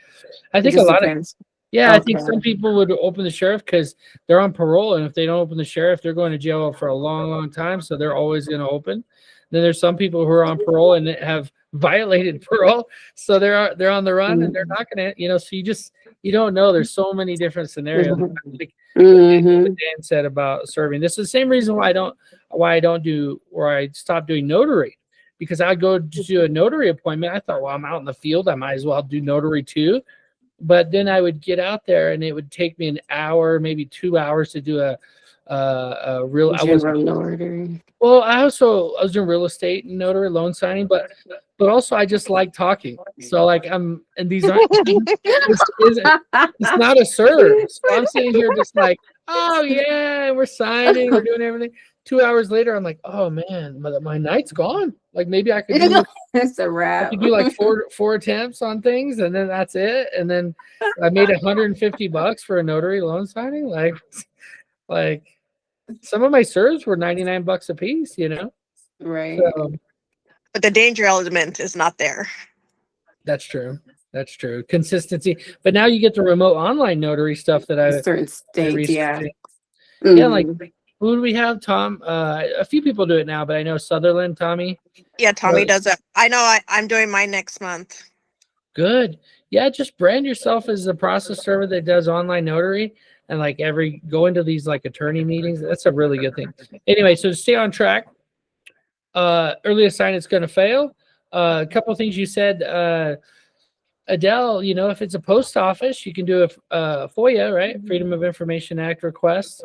I it think a just lot of depends. I think some Okay. people would open the sheriff because they're on parole, and if they don't open the sheriff, they're going to jail for a long, long time. So they're always going to open. Then there's some people who are on parole and have violated parole, so they're on the run and they're not going to, you know. So you don't know. There's so many different scenarios. Like what Dan said about serving. This is the same reason why I stopped doing notary, because I'd go to do a notary appointment. I thought, well, I'm out in the field, I might as well do notary too. But then I would get out there and it would take me an hour, maybe 2 hours to do a real. General notary. Well, I was doing real estate and notary loan signing, but also I just like talking. So like and these aren't it's not a serve. So I'm sitting here just like, oh yeah, we're signing, we're doing everything. 2 hours later, I'm like, oh man, my night's gone. Like maybe I could do It's a wrap. I could do like four attempts on things, and then that's it. And then I made $150 for a notary loan signing. Like some of my serves were $99 a piece, you know? Right. So, But the danger element is not there. that's true. That's true. Consistency. But now you get the remote online notary stuff that I certain states, yeah. Yeah, like who do we have, Tom? A few people do it now, but I know Sutherland, Tommy. Yeah, Tommy does it. I know I'm doing mine next month. Good. Yeah, just brand yourself as a process server that does online notary, and like go into these like attorney meetings. That's a really good thing. Anyway, so to stay on track, early assignment's going to fail. A couple of things you said, Adele, you know, if it's a post office, you can do a FOIA, right? Freedom of Information Act request.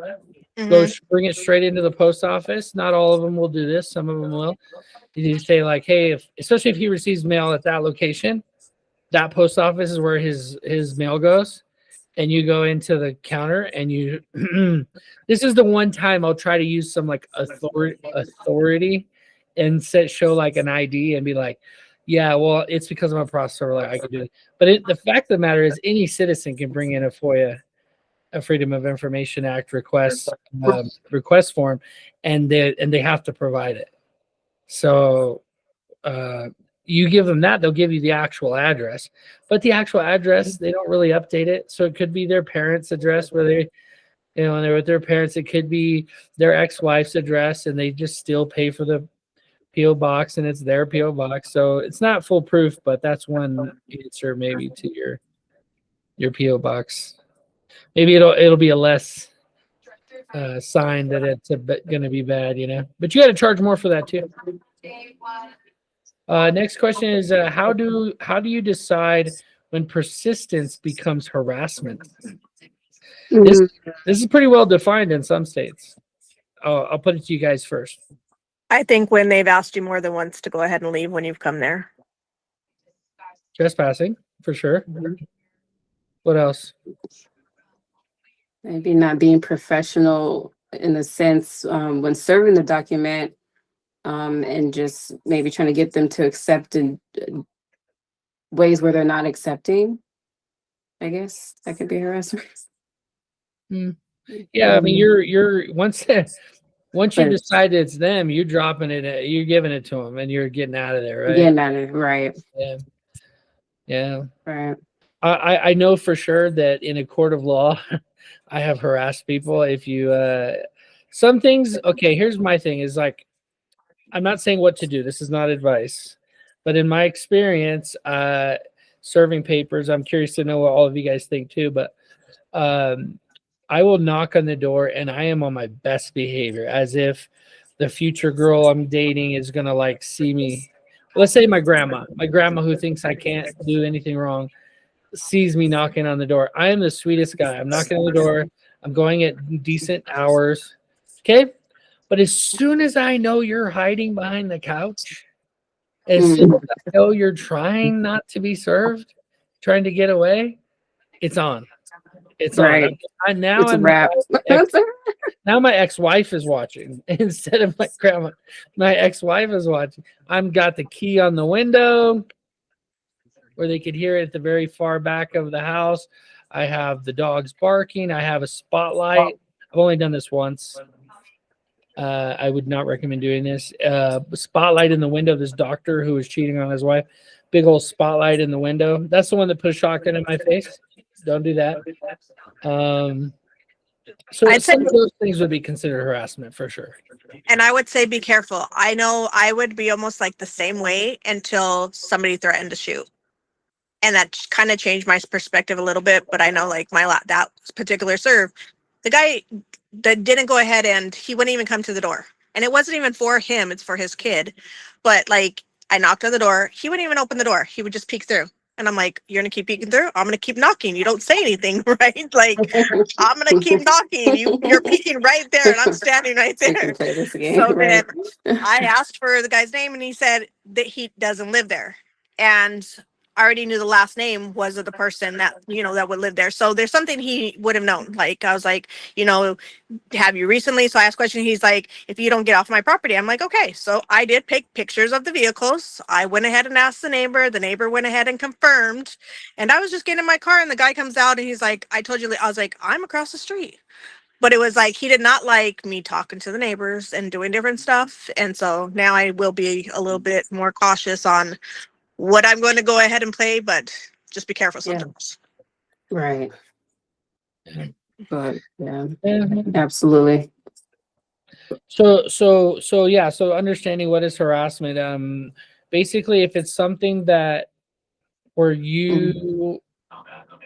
Bring it straight into the post office. Not all of them will do this. Some of them will. You say like, hey, especially if he receives mail at that location, that post office is where his mail goes, and you go into the counter and you. This is the one time I'll try to use some like authority, and show like an ID and be like, yeah, well, it's because I'm a process server, like I can do it. But the fact of the matter is, any citizen can bring in a FOIA, a Freedom of Information Act request form, and they have to provide it. So you give them that, they'll give you the actual address, but the actual address, they don't really update it. So it could be their parents' address where they, you know, and they're with their parents. It could be their ex-wife's address, and they just still pay for the PO box, and it's their PO box. So it's not foolproof, but that's one answer maybe to your PO box. Maybe it'll be a less sign that it's going to be bad, you know. But you got to charge more for that too. Next question is how do you decide when persistence becomes harassment? This is pretty well defined in some states. I'll put it to you guys first. I think when they've asked you more than once to go ahead and leave when you've come there. Trespassing, for sure. What else? Maybe not being professional in the sense when serving the document, and just maybe trying to get them to accept in ways where they're not accepting. I guess that could be harassment. Yeah, I mean, you're once you decide it's them, you're dropping it, you're giving it to them, and you're getting out of there, right? Getting out of it, right? Yeah. Right. I know for sure that in a court of law, I have harassed people. If you some things, okay, here's my thing is like, I'm not saying what to do. This is not advice. But in my experience, serving papers, I'm curious to know what all of you guys think too, but I will knock on the door and I am on my best behavior, as if the future girl I'm dating is going to like see me. Let's say my grandma who thinks I can't do anything wrong, sees me knocking on the door. I am the sweetest guy. I'm knocking on the door. I'm going at decent hours. Okay. But as soon as I know you're hiding behind the couch, as soon as I know you're trying not to be served, trying to get away, it's on. It's right. on. Now it's a wrap. Now my ex-wife is watching instead of my grandma. My ex-wife is watching. I've got the key on the window where they could hear it at the very far back of the house. I have the dogs barking. I have a spotlight. I've only done this once. I would not recommend doing this. Spotlight in the window of this doctor who was cheating on his wife. Big old spotlight in the window. That's the one that put a shotgun in my face. Don't do that. So some of those things would be considered harassment for sure. And I would say be careful. I know I would be almost like the same way until somebody threatened to shoot. And that kind of changed my perspective a little bit. But I know like that particular serve, the guy that didn't go ahead and he wouldn't even come to the door. And it wasn't even for him, it's for his kid. But like I knocked on the door, he wouldn't even open the door. He would just peek through. And I'm like, you're going to keep peeking through? I'm going to keep knocking. You don't say anything, right? Like, I'm going to keep knocking. You're peeking right there, and I'm standing right there. So then I asked for the guy's name, and he said that he doesn't live there. And I already knew the last name was of the person that, that would live there. So there's something he would have known. Like, I was like, have you recently? So I asked a question. He's like, if you don't get off my property. I'm like, okay. So I did take pictures of the vehicles. I went ahead and asked the neighbor. The neighbor went ahead and confirmed. And I was just getting in my car and the guy comes out and he's like, I told you, I was like, I'm across the street. But it was like, he did not like me talking to the neighbors and doing different stuff. And so now I will be a little bit more cautious on what I'm going to go ahead and play, but just be careful sometimes. Yeah. Right. But yeah, absolutely. So yeah. So understanding what is harassment. Basically, if it's something that where you,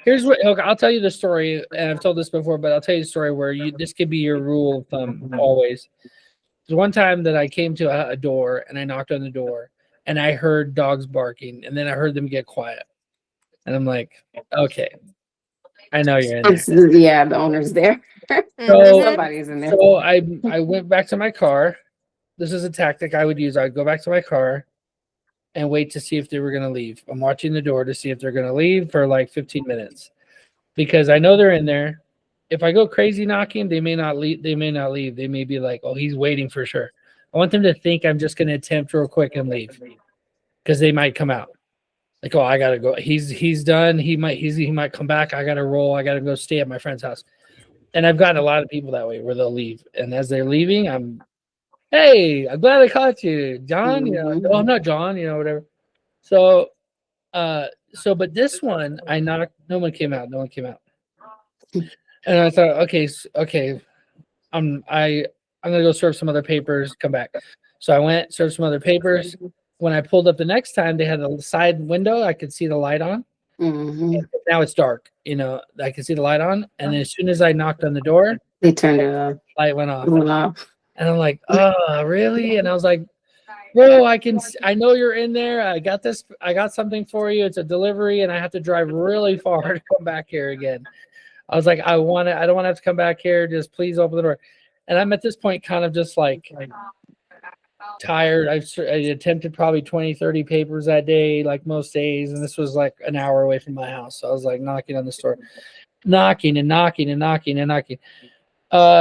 here's what. Okay, I'll tell you the story, and I've told this before, but I'll tell you the story where this could be your rule of thumb always. There's one time that I came to a door and I knocked on the door. And I heard dogs barking, and then I heard them get quiet. And I'm like, okay, I know you're in there. Yeah, the owner's there. So, somebody's in there. So I went back to my car. This is a tactic I would use. I'd go back to my car and wait to see if they were going to leave. I'm watching the door to see if they're going to leave for like 15 minutes. Because I know they're in there. If I go crazy knocking, they may not leave. They may be like, oh, he's waiting for sure. I want them to think I'm just going to attempt real quick and leave, because they might come out like, oh, I gotta go. He's done. He might come back. I gotta roll. I gotta go stay at my friend's house. And I've gotten a lot of people that way where they'll leave, and as they're leaving, hey, I'm glad I caught you, John. No, I'm not John. Whatever. So, but this one, I knocked. No one came out. And I thought, okay, I'm gonna go serve some other papers, come back. So I went, served some other papers. When I pulled up the next time, they had a side window. I could see the light on. Now it's dark, I could see the light on. And then as soon as I knocked on the door, they turned it off. Light went off. And I'm like, oh, really? And I was like, bro, I know you're in there. I got something for you. It's a delivery, and I have to drive really far to come back here again. I was like, I don't want to have to come back here. Just please open the door. And I'm at this point kind of just like tired. I attempted probably 20, 30 papers that day, like most days. And this was like an hour away from my house. So I was like knocking on the door, knocking,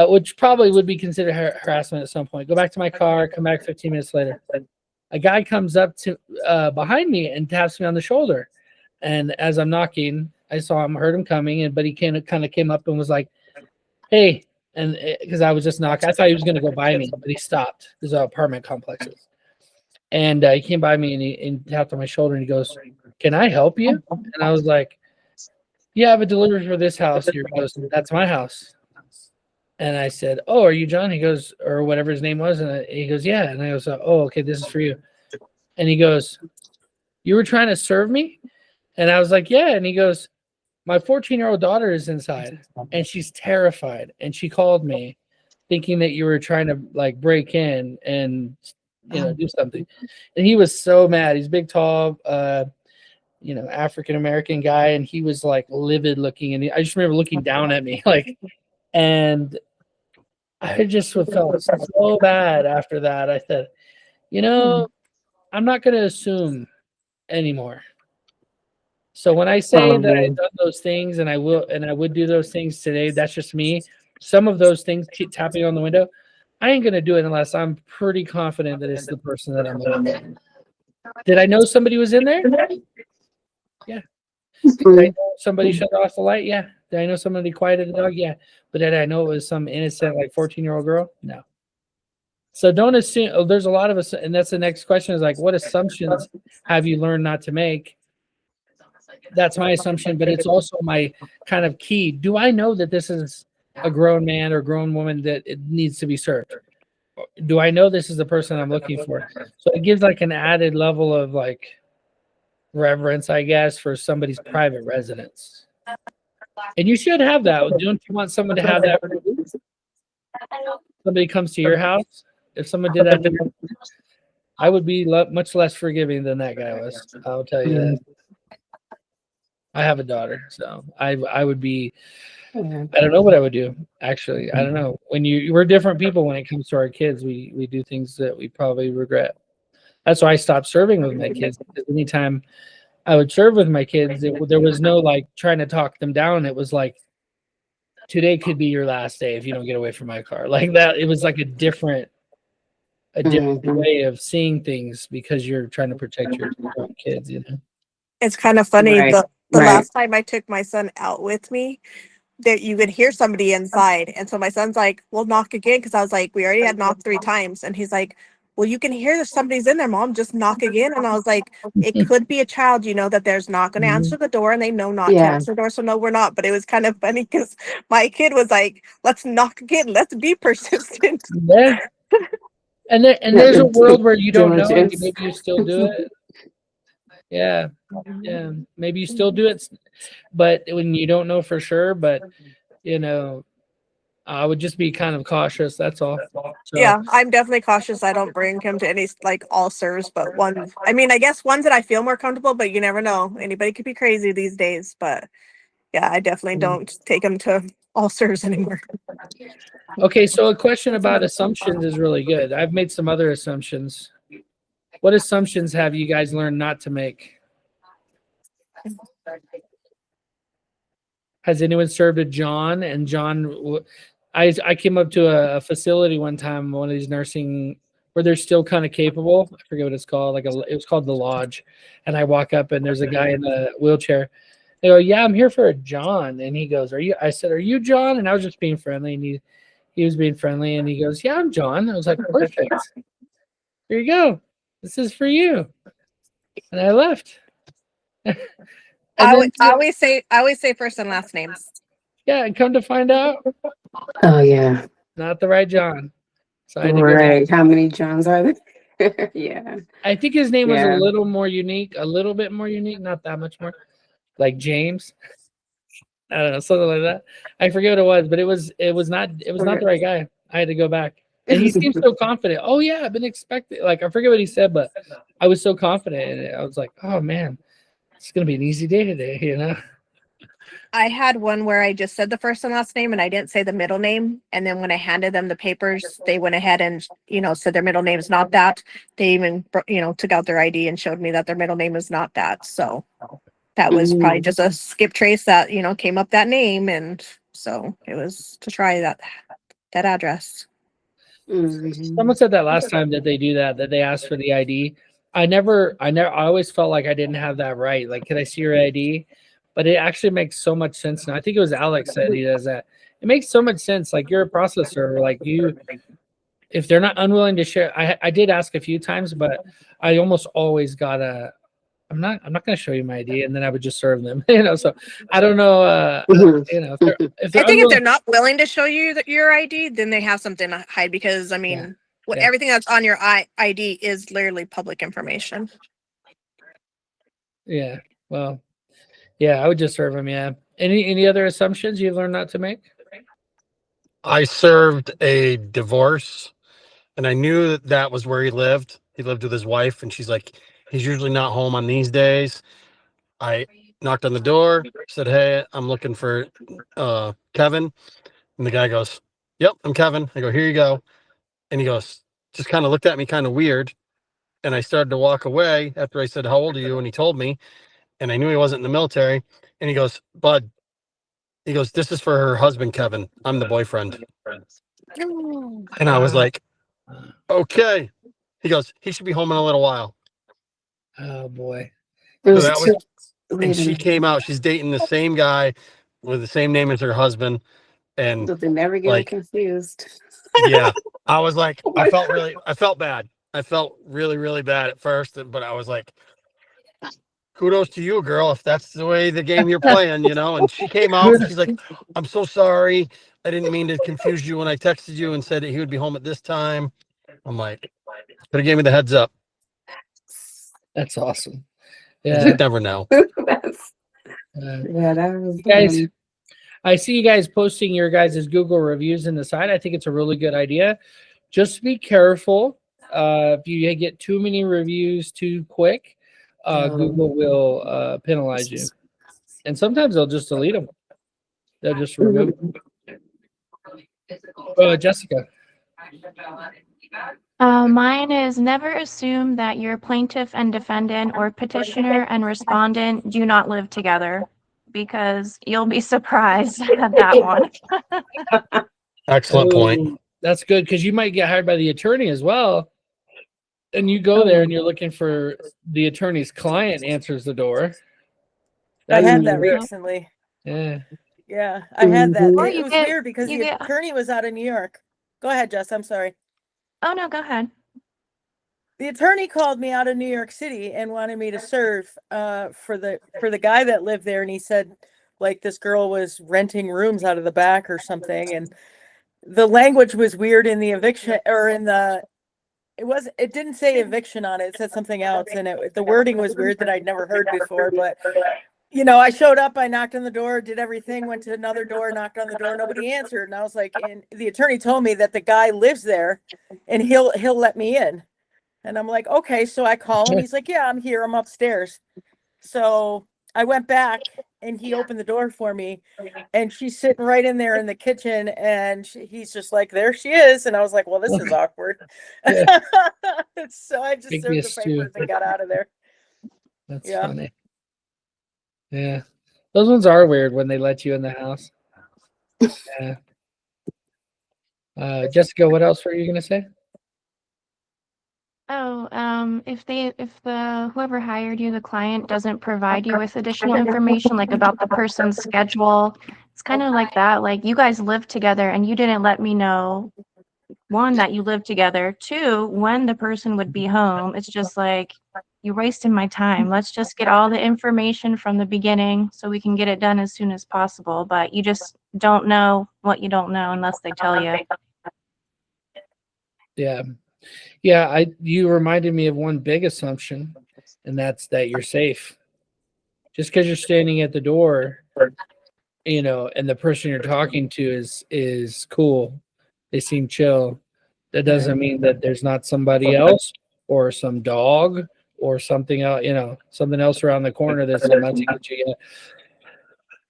which probably would be considered harassment at some point. Go back to my car, come back 15 minutes later. A guy comes up to behind me and taps me on the shoulder. And as I'm knocking, I saw him, heard him coming, but he kind of came up and was like, hey, and because I was just knocking, I thought he was going to go by me, but he stopped. There's apartment complexes. And he came by me and he tapped on my shoulder and he goes, can I help you? And I was like, yeah, I have a delivery for this house. He goes, that's my house. And I said, oh, are you John? He goes, or whatever his name was. And he goes, yeah. And I was like, oh, okay, this is for you. And he goes, you were trying to serve me? And I was like, yeah. And he goes, my 14-year-old daughter is inside and she's terrified. And she called me thinking that you were trying to like break in and, do something. And he was so mad. He's big, tall, African-American guy. And he was like livid looking. And I just remember looking down at me and I just felt so bad after that. I said, I'm not going to assume anymore. So when I say that I've done those things and I would do those things today, that's just me. Some of those things, keep tapping on the window, I ain't going to do it unless I'm pretty confident that it's the person that I'm looking for. Did I know somebody was in there? Yeah. Did I know somebody shut off the light? Yeah. Did I know somebody quieted the dog? Yeah. But did I know it was some innocent, 14-year-old girl? No. So don't assume. There's a lot of us, and that's the next question is what assumptions have you learned not to make? That's my assumption, but it's also my kind of key. Do I know that this is a grown man or grown woman that it needs to be served? Do I know this is the person I'm looking for? So it gives an added level of reverence, I guess, for somebody's private residence. And you should have that. Don't you want someone to have that? Somebody comes to your house. If someone did that to me, I would be much less forgiving than that guy was. I'll tell you that. I have a daughter, so I would be. I don't know what I would do. Actually, I don't know. We're different people when it comes to our kids. We do things that we probably regret. That's why I stopped serving with my kids. Because anytime I would serve with my kids, there was no trying to talk them down. It was today could be your last day if you don't get away from my car. That. It was a different way of seeing things because you're trying to protect your kids. It's kind of funny. Right. The last time I took my son out with me, that you could hear somebody inside. And so my son's like, well, knock again. Cause I was like, we already had knocked 3 times. And he's like, well, you can hear that somebody's in there, Mom, just knock again. And I was like, it could be a child, that there's not going to answer the door and they know not to answer the door. So no, we're not. But it was kind of funny because my kid was like, let's knock again. Let's be persistent. Yeah. And there's a world where you don't know. Maybe you still do it. Yeah. Maybe you still do it, but when you don't know for sure, but I would just be kind of cautious. That's all. So, yeah, I'm definitely cautious. I don't bring him to any all serves, but one. I mean, I guess ones that I feel more comfortable, but you never know. Anybody could be crazy these days, but yeah, I definitely don't take him to all serves anymore. Okay, so a question about assumptions is really good. I've made some other assumptions. What assumptions have you guys learned not to make? Has anyone served a John? And John, I came up to a facility one time, one of these nursing, where they're still kind of capable. I forget what it's called. It was called the Lodge. And I walk up and there's a guy in a wheelchair. They go, yeah, I'm here for a John. And he goes, I said, are you John? And I was just being friendly. And he was being friendly. And he goes, yeah, I'm John. I was like, perfect. Here you go. This is for you. And I left. I always say first and last names. Yeah, and come to find out, Oh yeah. not the right John. So I had to go Right. back. How many Johns are there? Yeah. I think his name was Yeah. a little bit more unique, not that much more. Like James. I don't know, something like that. I forget what it was, but it was not the right guy. I had to go back. And he seemed so confident. Oh yeah, I've been expecting, I forget what he said, but I was so confident in it. I was like, oh man, it's gonna be an easy day today, I had one where I just said the first and last name and I didn't say the middle name. And then when I handed them the papers, they went ahead and, said their middle name is not that. They even, took out their ID and showed me that their middle name is not that. So that was probably just a skip trace that, came up that name. And so it was to try that address. Someone said that last time that they do that they ask for the ID. I always felt like I didn't have that right. Like, can I see your ID? But it actually makes so much sense now. I think it was Alex said he does that. It makes so much sense. Like, you're a processor. Like, if they're not unwilling to share, I did ask a few times, but I almost always got I'm not going to show you my ID, and then I would just serve them. So I don't know. If they're not willing to show you your ID, then they have something to hide because everything that's on your ID is literally public information. Yeah. Well, yeah, I would just serve him. Yeah. Any other assumptions you've learned not to make? I served a divorce, and I knew that that was where he lived. He lived with his wife, and she's like, he's usually not home on these days. I knocked on the door, said, "Hey, I'm looking for Kevin." And the guy goes, "Yep, I'm Kevin." I go, "Here you go." And he goes, just kind of looked at me kind of weird. And I started to walk away after I said, "How old are you?" And he told me, and I knew he wasn't in the military. And he goes, "Bud," he goes, "This is for her husband, Kevin. I'm the boyfriend." And I was like, "Okay." He goes, "He should be home in a little while." Oh boy. So that was, and she came out. She's dating the same guy with the same name as her husband. And So they never get like, confused. yeah, I was like, I felt bad. I felt really, really bad at first, but I was like, kudos to you, girl, if that's the way the game you're playing, you know. And she came out and she's like, "I'm so sorry. I didn't mean to confuse you when I texted you and said that he would be home at this time." I'm like, could have gave me the heads up. That's awesome. Yeah. You never know. Yeah, that was guys. I see you guys posting your guys' Google reviews in the side. I think it's a really good idea. Just be careful. If you get too many reviews too quick, Google will penalize you. And sometimes they'll just delete them. They'll just remove them. Jessica. Mine is never assume that your plaintiff and defendant or petitioner and respondent do not live together, because you'll be surprised at that one. Excellent point. That's good, because you might get hired by the attorney as well. And you go there and you're looking for the attorney's client answers the door. I had that recently. Yeah. Yeah, I had that. Or It was weird because the attorney was out of New York. Go ahead, Jess. I'm sorry. Oh, no, go ahead. The attorney called me out of New York City and wanted me to serve for the guy that lived there, and he said like this girl was renting rooms out of the back or something, and the language was weird in the eviction or in the it didn't say eviction on it. It said something else, and the wording was weird that I'd never heard before. But you know, I showed up, I knocked on the door, did everything, went to another door, knocked on the door, nobody answered, and I was like, and the attorney told me that the guy lives there, and he'll let me in. And I'm like, okay. So I call him. He's like, "Yeah, I'm here. I'm upstairs." So I went back and he opened the door for me, and she's sitting right in there in the kitchen, and he's just like, "There she is." And I was like, well, this is awkward. Yeah. So I just served the papers and got out of there. That's funny. Yeah. Those ones are weird when they let you in the house. Yeah. Jessica, what else were you going to say? Oh, if the whoever hired you, the client, doesn't provide you with additional information, like about the person's schedule, it's kind of like that. Like, you guys live together and you didn't let me know, one, that you live together, two, when the person would be home. It's just like, you're wasting my time. Let's just get all the information from the beginning so we can get it done as soon as possible. But you just don't know what you don't know unless they tell you. Yeah. Yeah, you reminded me of one big assumption, and that's that you're safe. Just because you're standing at the door, you know, and the person you're talking to is cool, they seem chill, that doesn't mean that there's not somebody else or some dog or something else, you know, something else around the corner that's about to get you.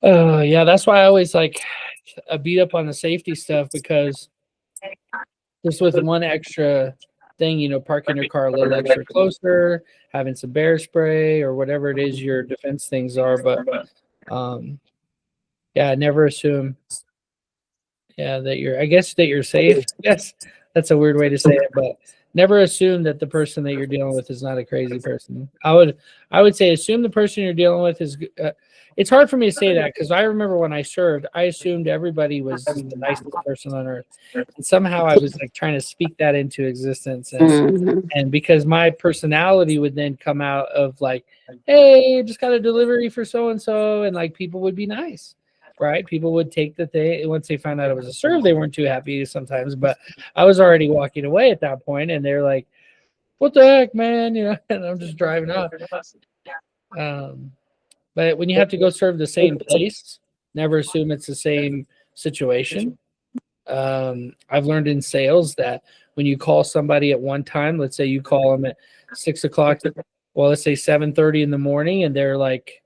Yeah, that's why I always like beat up on the safety stuff, because just with one extra thing, you know, parking your car a little extra closer, having some bear spray or whatever it is your defense things are. But yeah, never assume that you're safe. Yes, that's a weird way to say it, but never assume that the person that you're dealing with is not a crazy person. I would say assume the person you're dealing with is it's hard for me to say that, because I remember when I served, I assumed everybody was the nicest person on earth. And somehow I was like trying to speak that into existence. And because my personality would then come out of like, hey, just got a delivery for so-and-so. And like, people would be nice, right? People would take the thing. Once they found out it was a serve, they weren't too happy sometimes, but I was already walking away at that point, and they're like, what the heck, man? You know, and I'm just driving off. But when you have to go serve the same place, never assume it's the same situation. I've learned in sales that when you call somebody at one time, let's say you call them at 6 o'clock, well, let's say 7:30 in the morning, and they're like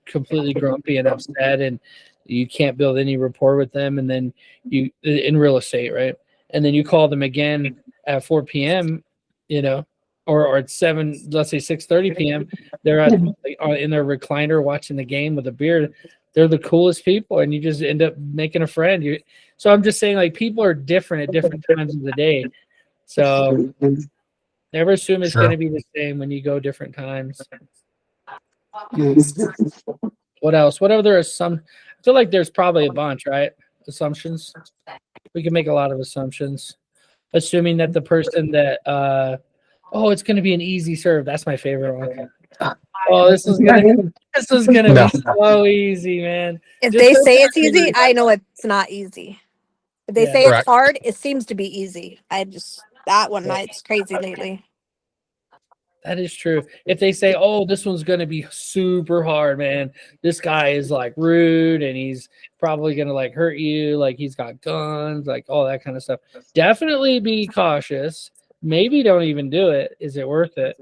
completely grumpy and upset, and you can't build any rapport with them. And then you, in real estate, right? And then you call them again at 4 p.m., or at 7, let's say 6:30 p.m. They're in their recliner watching the game with a beer. They're the coolest people, and you just end up making a friend. So I'm just saying, like, people are different at different times of the day. So never assume it's going to be the same when you go different times. What else? What other I feel like there's probably a bunch, right? Assumptions. We can make a lot of assumptions. Assuming that the person that, it's going to be an easy serve. That's my favorite one. Oh, this is gonna be so easy, man. If they say it's easy, I know it's not easy. If they say it's hard, it seems to be easy. It's crazy lately. That is true. If they say, "Oh, this one's gonna be super hard, man. This guy is like rude, and he's probably gonna like hurt you. Like he's got guns, like all that kind of stuff." Definitely be cautious. Maybe don't even do it. Is it worth it?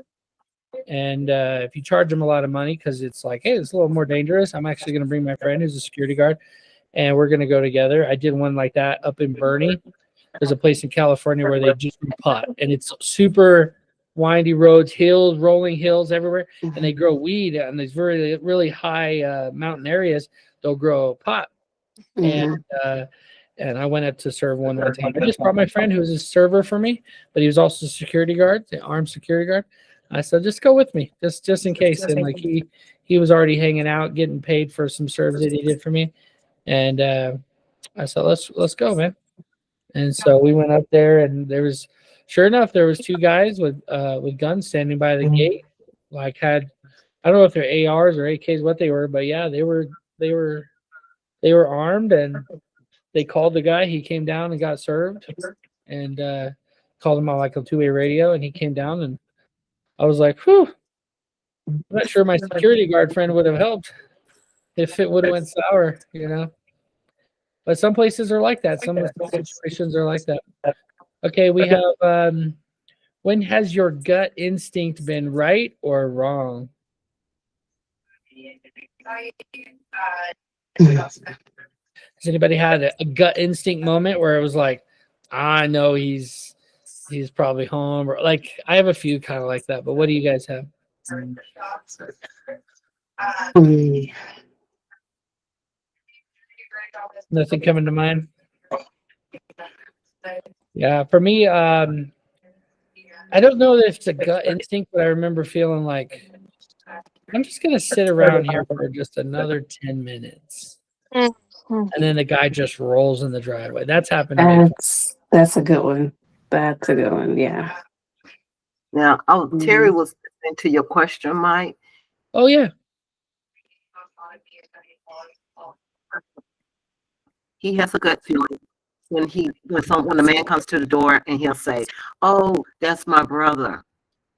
And if you charge them a lot of money because it's like, hey, it's a little more dangerous, I'm actually going to bring my friend who's a security guard, and we're going to go together. I did one like that up in Bernie. There's a place in California where they just do pot, and it's super windy roads, hills, rolling hills everywhere, and they grow weed on these really, really high mountain areas. They'll grow pot. And I went up to serve one time. I just brought my friend who was a server for me, but he was also a security guard, the armed security guard. I said, just go with me, just in case. And like he was already hanging out, getting paid for some serves that he did for me. And I said, let's go, man. And so we went up there, and sure enough, there was two guys with guns standing by the gate. Like I don't know if they're ARs or AKs, what they were, but yeah, they were armed, and they called the guy. He came down and got served, and called him on like a two-way radio, and he came down, and I was like, whew, I'm not sure my security guard friend would have helped if it would have went sour, But some places are like that. Some situations are like that. Okay, we have, when has your gut instinct been right or wrong? Has anybody had a gut instinct moment where it was like, I know he's probably home, or like I have a few kind of like that, but what do you guys have? Nothing coming to mind? Yeah, for me, I don't know if it's a gut instinct, but I remember feeling like I'm just gonna sit around here for just another 10 minutes. And then the guy just rolls in the driveway. That's happened to me. That's a good one. That's a good one. Yeah. Now, Terry was listening to your question, Mike. Oh yeah. He has a gut feeling when the man comes to the door and he'll say, "Oh, that's my brother."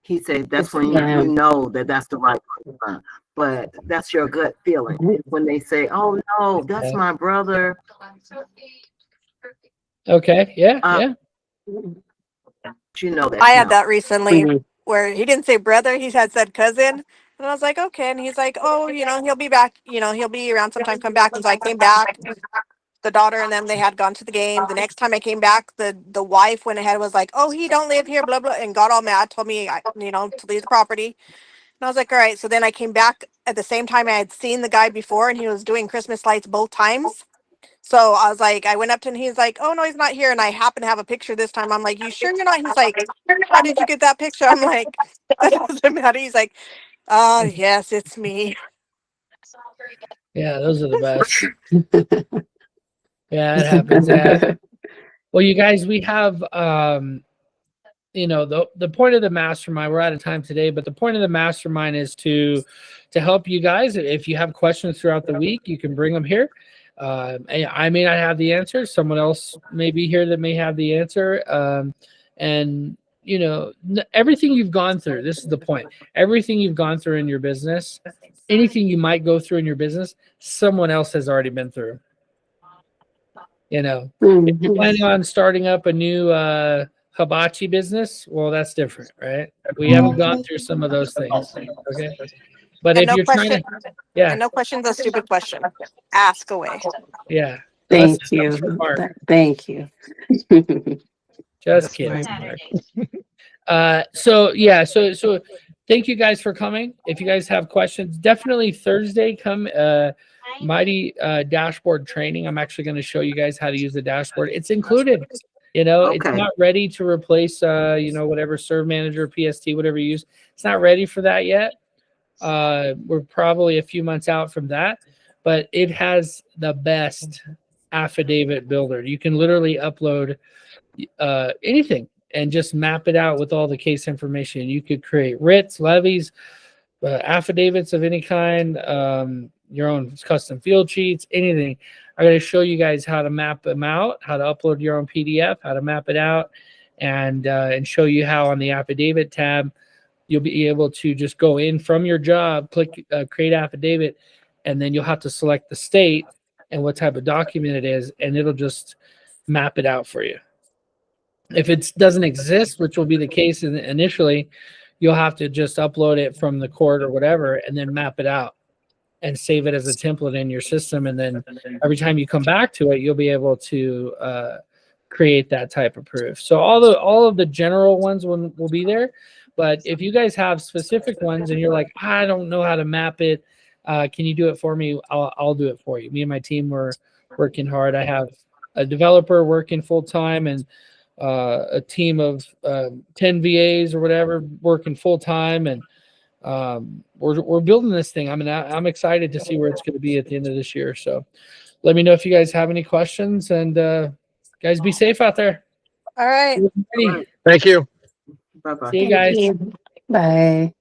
He said that's when you know that's the right person. But that's your gut feeling when they say, "Oh no, that's my brother." Okay. Yeah. Yeah. You know that. I had that recently where he didn't say brother, he had said cousin. And I was like, okay. And he's like, oh, he'll be back, he'll be around sometime, come back. And so I came back. The daughter and them, they had gone to the game. The next time I came back, the wife went ahead and was like, oh, he don't live here, blah, blah, and got all mad, told me, to leave the property. And I was like, all right. So then I came back at the same time I had seen the guy before, and he was doing Christmas lights both times. So I was like, I went up to him, and he's like, oh, no, he's not here. And I happen to have a picture this time. I'm like, you sure you're not? He's like, how did you get that picture? I'm like, that doesn't matter. He's like, oh, yes, it's me. Yeah, those are the best. Yeah, it happens. Well, you guys, we have, the point of the mastermind, we're out of time today, but the point of the mastermind is to help you guys. If you have questions throughout the week, you can bring them here. I may not have the answer. Someone else may be here that may have the answer. And you know, everything you've gone through, this is the point, everything you've gone through in your business, anything you might go through in your business, someone else has already been through. You know, if you're planning on starting up a new hibachi business, well, that's different, right? We haven't gone through some of those things. Okay. But And if no you're question, trying to, yeah. And no question's a stupid question. Ask away. Yeah. Thank you. Thank you. Just kidding. So yeah, so thank you guys for coming. If you guys have questions, definitely Thursday come Mighty dashboard training. I'm actually going to show you guys how to use the dashboard. It's included. You know, it's not ready to replace you know, whatever Serve Manager, PST, whatever you use. It's not ready for that yet. We're probably a few months out from that, but it has the best affidavit builder. You can literally upload anything and just map it out with all the case information. You could create writs, levies, affidavits of any kind, your own custom field sheets, anything. I'm going to show you guys how to map them out, how to upload your own PDF, how to map it out, and show you how on the affidavit tab, you'll be able to just go in from your job, click create affidavit, and then you'll have to select the state and what type of document it is, and it'll just map it out for you. If it doesn't exist, which will be the case initially, you'll have to just upload it from the court or whatever, and then map it out and save it as a template in your system. And then every time you come back to it, you'll be able to create that type of proof. So all of the general ones will be there. But if you guys have specific ones and you're like, I don't know how to map it, can you do it for me? I'll do it for you. Me and my team were working hard. I have a developer working full time and a team of 10 VAs or whatever working full time, and we're building this thing. I mean, I'm excited to see where it's going to be at the end of this year. So let me know if you guys have any questions, and guys, be safe out there. All right. Thank you. Bye-bye. See you guys. Bye.